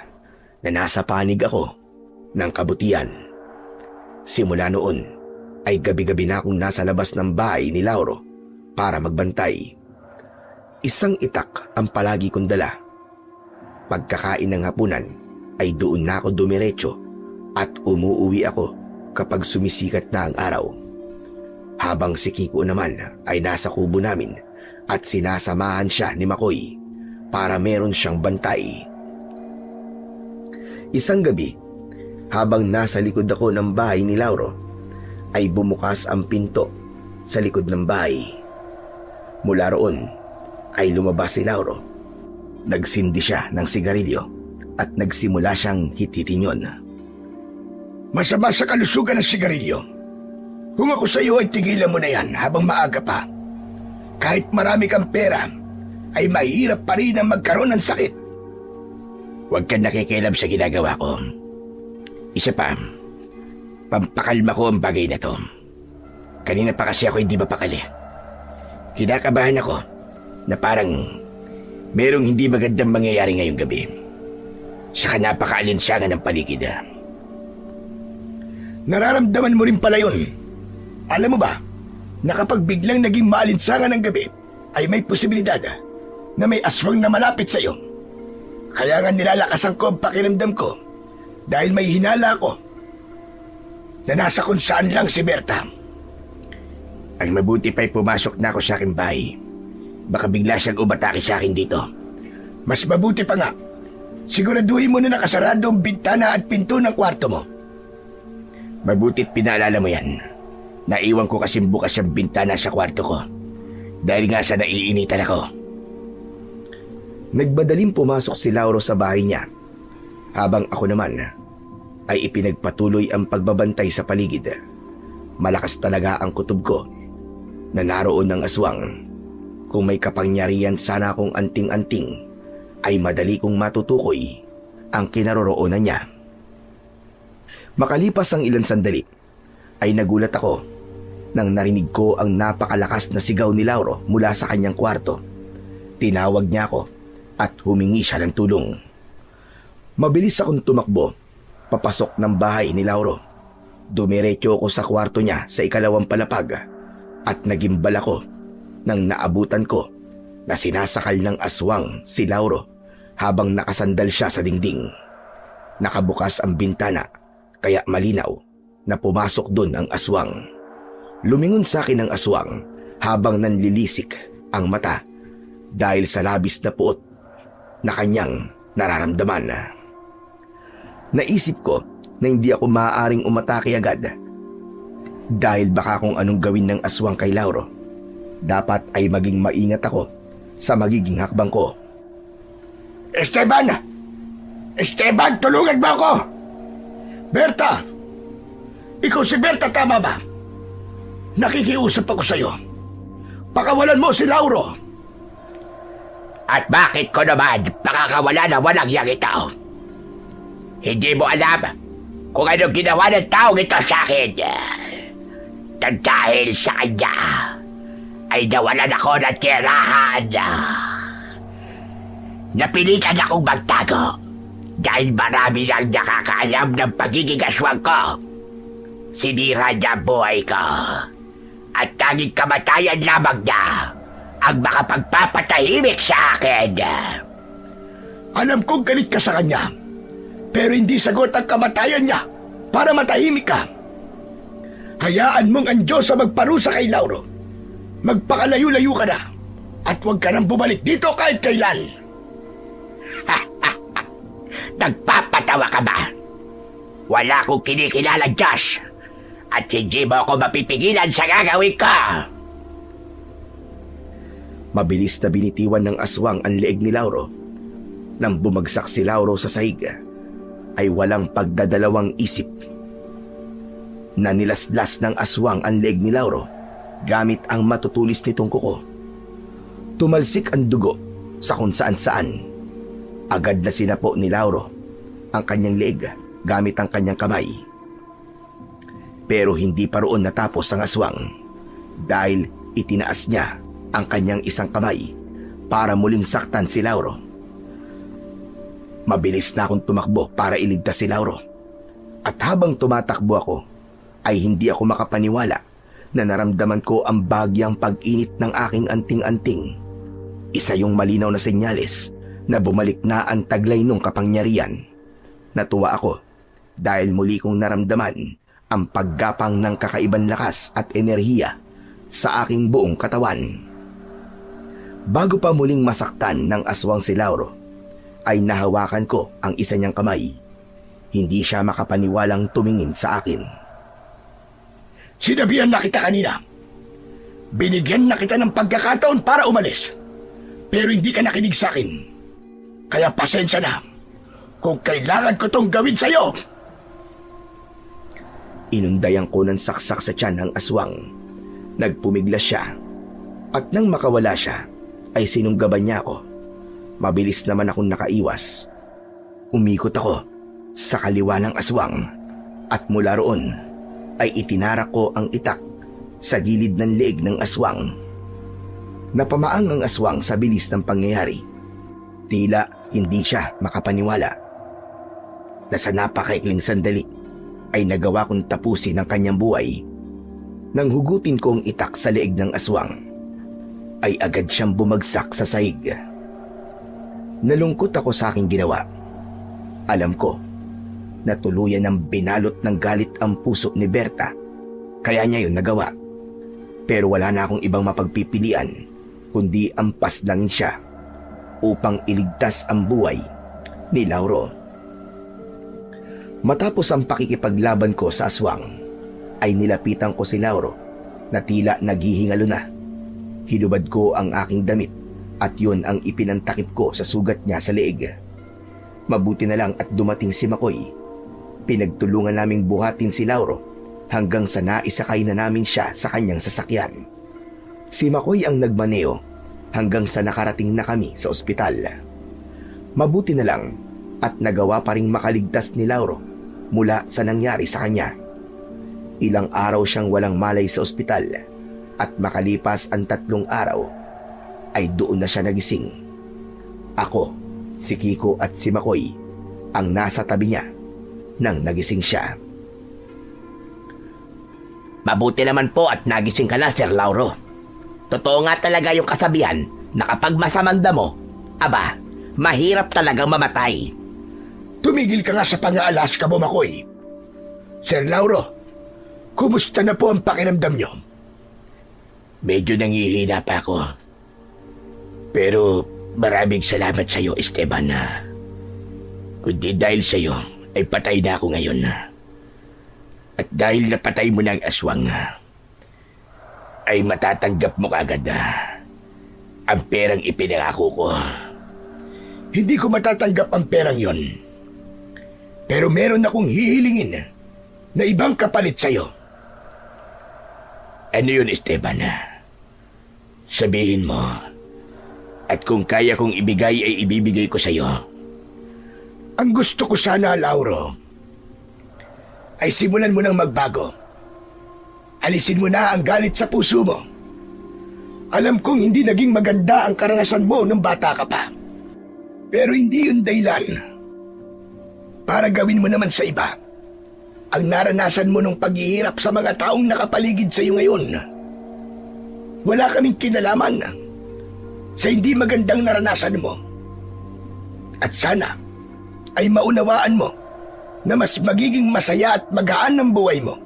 Speaker 1: na nasa panig ako ng kabutihan. Simula noon ay gabi-gabi na akong nasa labas ng bahay ni Lauro para magbantay. Isang itak ang palagi kong dala. Pagkakain ng hapunan ay doon na ako dumiretso at umuuwi ako kapag sumisikat na ang araw. Habang si Kiko naman ay nasa kubo namin at sinasamahan siya ni Makoy para meron siyang bantay. Isang gabi, habang nasa likod ako ng bahay ni Lauro, ay bumukas ang pinto sa likod ng bahay. Mula roon ay lumabas si Lauro. Nagsindi siya ng sigarilyo at nagsimula siyang hit-hitin yun.
Speaker 3: Masama sa kalusugan ng sigarilyo. Kung ako sa iyo ay tigilan mo na yan habang maaga pa. Kahit marami kang pera, ay mahirap pa rin ang magkaroon ng sakit.
Speaker 4: Huwag kang nakikialam sa ginagawa ko. Isa pa, pampakalma ko ang bagay na to. Kanina pa kasi ako hindi mapakali. Kinakabahan ako na parang merong hindi magandang mangyayari ngayong gabi. Saka napaka-alinsangan ng paligid.
Speaker 3: Nararamdaman mo rin pala yun. Alam mo ba, na kapag biglang naging maalinsangan ng gabi, ay may posibilidad na may aswang na malapit sa iyo. Kaya nga nilalakasan ko ang pakiramdam ko dahil may hinala ako na nasa kung saan lang si Berta.
Speaker 4: Ang mabuti pa'y pumasok na ako sa aking bahay. Baka bigla siyang umatake sa akin dito.
Speaker 3: Mas mabuti pa nga, siguraduhin mo na nakasarado ang bintana at pinto ng kwarto mo.
Speaker 4: Mabuti't pinaalala mo yan. Naiwan ko kasing bukas ang bintana sa kwarto ko dahil nga sa naiinitan ako.
Speaker 1: Nagmadaling pumasok si Lauro sa bahay niya, habang ako naman ay ipinagpatuloy ang pagbabantay sa paligid. Malakas talaga ang kutob ko na naroon ng aswang. Kung may kapangyarihan sana akong anting-anting, ay madali kong matutukoy ang kinaroroonan niya. Makalipas ang ilang sandali, ay nagulat ako nang narinig ko ang napakalakas na sigaw ni Lauro mula sa kanyang kwarto. Tinawag niya ako at humingi siya ng tulong. Mabilis akong tumakbo, papasok ng bahay ni Lauro. Dumiretso ako sa kwarto niya sa ikalawang palapag at nagimbal ako nang naabutan ko na sinasakal ng aswang si Lauro habang nakasandal siya sa dingding. Nakabukas ang bintana kaya malinaw na pumasok doon ang aswang. Lumingon sa akin ang aswang habang nanlilisik ang mata dahil sa labis na puot na kanyang nararamdaman. Naisip ko na hindi ako maaaring umatake agad dahil baka kung anong gawin ng aswang kay Lauro, dapat ay maging maingat ako sa magiging hakbang ko.
Speaker 3: Esteban! Esteban, tulungan mo ako! Berta! Ikaw si Berta, tama ba? Nakikiusap ako sa'yo. Pakawalan mo si Lauro.
Speaker 4: At bakit ko naman pakakawala na walang yang ito? Hindi mo alam kung anong ginawa ng taong ito sa akin. Nang dahil sa kanya, ay nawalan ako ng tirahan. Napilitan akong magtago dahil marami nang nakakaalam ng pagiging aswang ko. Sinira niya ang buhay ko at tanging kamatayan lamang niya ang makapagpapatahimik sa akin.
Speaker 3: Alam kong galit ka sa kanya, pero hindi sagot ang kamatayan niya para matahimik ka. Hayaan mong ang Diyos ang magparusa kay Lauro. Magpakalayo-layo ka na at huwag ka nang bumalik dito kahit kailan.
Speaker 4: Nagpapatawa ka ba? Wala akong kinikilalang Diyos at hindi mo ako mapipigilan sa gagawin ko.
Speaker 1: Mabilis na binitiwan ng aswang ang leeg ni Lauro. Nang bumagsak si Lauro sa sahig, ay walang pagdadalawang isip. Nanilaslas ng aswang ang leeg ni Lauro gamit ang matutulis nitong kuko. Tumalsik ang dugo sa kung saan-saan. Agad na sinapo ni Lauro ang kanyang leeg gamit ang kanyang kamay. Pero hindi pa roon natapos ang aswang dahil itinaas niya ang kanyang isang kamay para muling saktan si Lauro. Mabilis na akong tumakbo para iligtas si Lauro. At habang tumatakbo ako, ay hindi ako makapaniwala na naramdaman ko ang bagyang pag-init ng aking anting-anting. Isa yung malinaw na senyales na bumalik na ang taglay nung kapangyarihan. Natuwa ako dahil muli kong naramdaman ang paggapang ng kakaibang lakas at enerhiya sa aking buong katawan. Bago pa muling masaktan ng aswang si Lauro, ay nahawakan ko ang isa niyang kamay. Hindi siya makapaniwalang tumingin sa akin.
Speaker 3: Sinabihan na kita kanina. Binigyan na kita ng pagkakataon para umalis. Pero hindi ka nakinig sa akin. Kaya pasensya na kung kailangan ko tong gawin sa'yo.
Speaker 1: Inundayan ko ng saksak sa tiyan ng aswang. Nagpumiglas siya. At nang makawala siya, ay sinunggaban niya ako. Mabilis naman akong nakaiwas. Umikot ako sa kaliwa ng aswang at mula roon ay itinarak ko ang itak sa gilid ng leeg ng aswang. Napamaang ang aswang sa bilis ng pangyayari. Tila hindi siya makapaniwala. Na sa napakaikling sandali ay nagawa kong tapusin ang kanyang buhay. Nang hugutin ko ang itak sa leeg ng aswang, ay agad siyang bumagsak sa sahig. Nalungkot ako sa aking ginawa. Alam ko na tuluyan ng binalot ng galit ang puso ni Berta, kaya niya yun nagawa. Pero wala na akong ibang mapagpipilian kundi ang paslangin siya upang iligtas ang buhay ni Lauro. Matapos ang pakikipaglaban ko sa aswang, ay nilapitan ko si Lauro na tila naghihingalo na. Hinubad ko ang aking damit at yun ang ipinantakip ko sa sugat niya sa leeg. Mabuti na lang at dumating si Makoy. Pinagtulungan naming buhatin si Lauro hanggang sa naisakay na namin siya sa kanyang sasakyan. Si Makoy ang nagmaneo hanggang sa nakarating na kami sa ospital. Mabuti na lang at nagawa pa ring makaligtas ni Lauro mula sa nangyari sa kanya. Ilang araw siyang walang malay sa ospital at makalipas ang 3 araw ay doon na siya nagising. Ako, si Kiko at si Makoy ang nasa tabi niya nang nagising siya.
Speaker 4: Mabuti naman po at nagising ka na, Sir Lauro. Totoo nga talaga yung kasabihan
Speaker 5: na kapag masamang damo, aba, mahirap talagang mamatay.
Speaker 3: Tumigil ka nga sa pang-aalaska mo, Makoy. Sir Lauro, kumusta na po ang pakiramdam niyo?
Speaker 4: Medyo nangihina pa ako. Pero maraming salamat sa iyo, Esteban. Kundi dahil sa iyo, ay patay na ako ngayon. At dahil napatay mo na ang aswang, ay matatanggap mo kagad ang perang ipinangako ko.
Speaker 3: Hindi ko matatanggap ang perang yon. Pero meron akong hihilingin na ibang kapalit sa'yo.
Speaker 4: Ano yun, Esteban? Sabihin mo. At kung kaya kong ibigay, ay ibibigay ko sa'yo.
Speaker 3: Ang gusto ko sana, Lauro, ay simulan mo nang magbago. Alisin mo na ang galit sa puso mo. Alam kong hindi naging maganda ang karanasan mo nung bata ka pa. Pero hindi yun dahilan para gawin mo naman sa iba ang naranasan mo nung paghihirap sa mga taong nakapaligid sa iyo ngayon. Wala kaming kinalaman sa hindi magandang naranasan mo. At sana ay maunawaan mo na mas magiging masaya at magaan ang buhay mo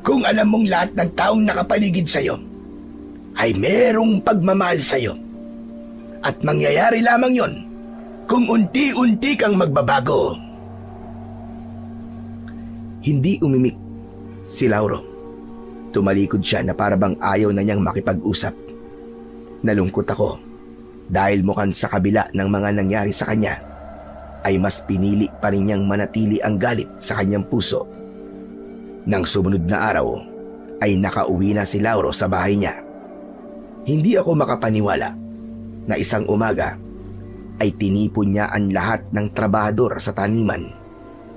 Speaker 3: kung alam mong lahat ng taong nakapaligid sa iyo ay merong pagmamahal sa iyo. At mangyayari lamang yon kung unti-unti kang magbabago.
Speaker 1: Hindi umimik si Lauro. Tumalikod siya na parabang ayaw na niyang makipag-usap. Nalungkot ako dahil mukhang sa kabila ng mga nangyari sa kanya ay mas pinili pa rin niyang manatili ang galit sa kanyang puso. Nang sumunod na araw ay nakauwi na si Lauro sa bahay niya. Hindi ako makapaniwala na isang umaga ay tinipon niya ang lahat ng trabahador sa taniman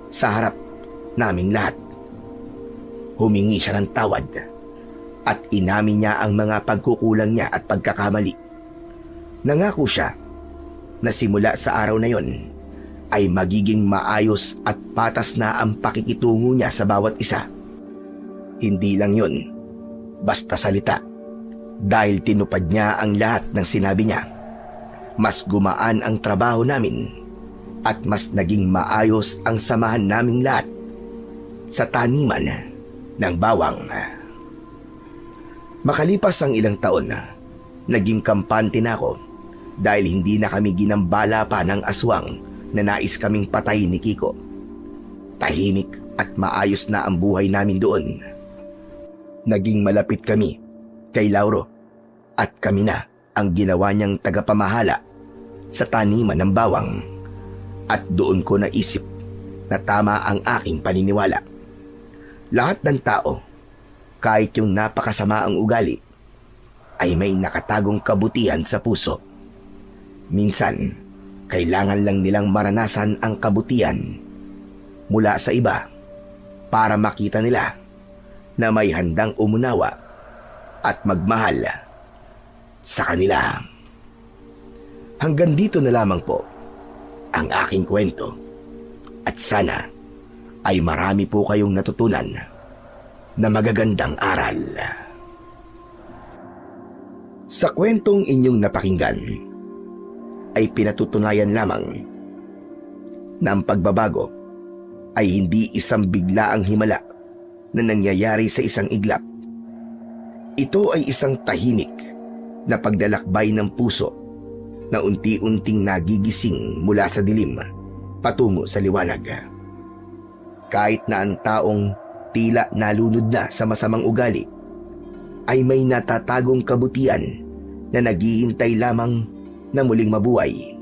Speaker 1: sa harap naming lahat. Humingi siya ng tawad at inamin niya ang mga pagkukulang niya at pagkakamali. Nangako siya na simula sa araw na yon ay magiging maayos at patas na ang pakikitungo niya sa bawat isa. Hindi lang yon, basta salita. Dahil tinupad niya ang lahat ng sinabi niya, mas gumaan ang trabaho namin at mas naging maayos ang samahan naming lahat sa taniman ng bawang. Makalipas ang ilang taon, naging kampante na ako dahil hindi na kami ginambala pa ng aswang na nais kaming patay ni Kiko. Tahimik at maayos na ang buhay namin doon. Naging malapit kami kay Lauro at kami na ang ginawa niyang tagapamahala sa taniman ng bawang. At doon ko naisip na tama ang aking paniniwala. Lahat ng tao, kahit yung napakasama ang ugali, ay may nakatagong kabutihan sa puso. Minsan, kailangan lang nilang maranasan ang kabutihan mula sa iba para makita nila na may handang umunawa at magmahal sa kanila. Hanggang dito na lamang po ang aking kwento at sana ay marami po kayong natutunan na magagandang aral. Sa kwentong inyong napakinggan ay pinatutunayan lamang na ang pagbabago ay hindi isang biglaang himala na nangyayari sa isang iglap. Ito ay isang tahimik na paglalakbay ng puso na unti-unting nagigising mula sa dilim patungo sa liwanag. Kahit na ang taong tila nalunod na sa masamang ugali, ay may natatagong kabutihan na naghihintay lamang na muling mabuhay.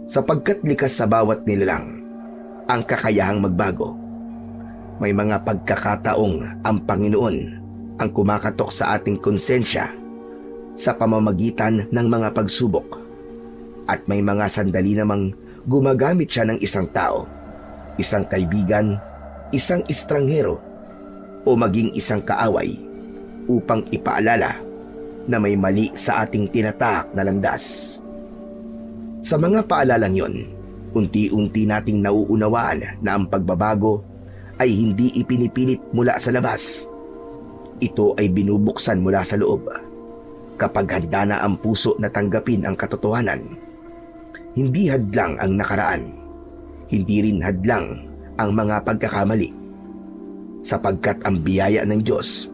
Speaker 1: Sapagkat likas sa bawat nilalang ang kakayahang magbago. May mga pagkakataong ang Panginoon ang kumakatok sa ating konsensya sa pamamagitan ng mga pagsubok. At may mga sandali namang gumagamit siya ng isang tao, isang kaibigan, isang estranghero, o maging isang kaaway upang ipaalala na may mali sa ating tinatahak na landas. Sa mga paalalang yon, unti-unti nating nauunawaan na ang pagbabago ay hindi ipinipilit mula sa labas. Ito ay binubuksan mula sa loob. Kapag handa na ang puso na tanggapin ang katotohanan, hindi hadlang ang nakaraan, hindi rin hadlang ang mga pagkakamali, sapagkat ang biyaya ng Diyos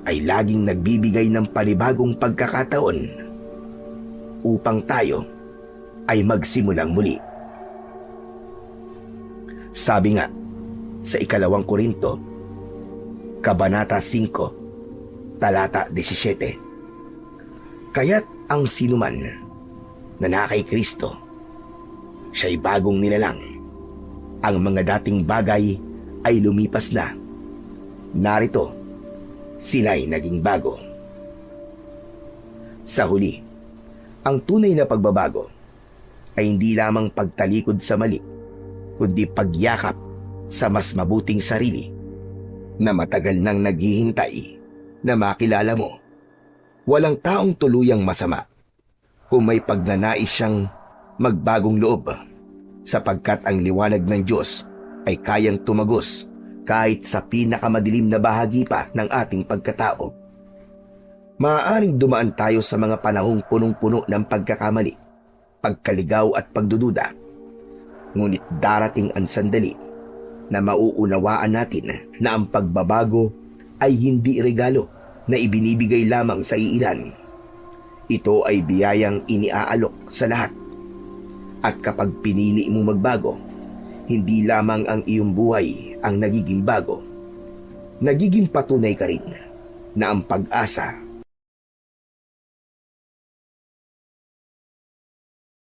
Speaker 1: ay laging nagbibigay ng panibagong pagkakataon upang tayo ay magsimulang muli. Sabi nga sa 2 Korinto, Kabanata 5, Talata 17, kaya't ang sinuman na nakay Kristo, siya'y bagong nilalang. Ang mga dating bagay ay lumipas na. Narito, sila'y naging bago. Sa huli, ang tunay na pagbabago ay hindi lamang pagtalikod sa mali, kundi pagyakap sa mas mabuting sarili na matagal nang naghihintay na makilala mo. Walang taong tuluyang masama kung may pagnanais siyang magbagong loob, sapagkat ang liwanag ng Diyos ay kayang tumagos kahit sa pinakamadilim na bahagi pa ng ating pagkatao. Maaaring dumaan tayo sa mga panahong punong-puno ng pagkakamali, pagkaligaw at pagdududa. Ngunit darating ang sandali na mauunawaan natin na ang pagbabago ay hindi regalo na ibinibigay lamang sa iilan. Ito ay biyayang iniaalok sa lahat. At kapag pinili mo magbago, hindi lamang ang iyong buhay ang nagiging bago. Nagiging patunay ka rin na ang pag-asa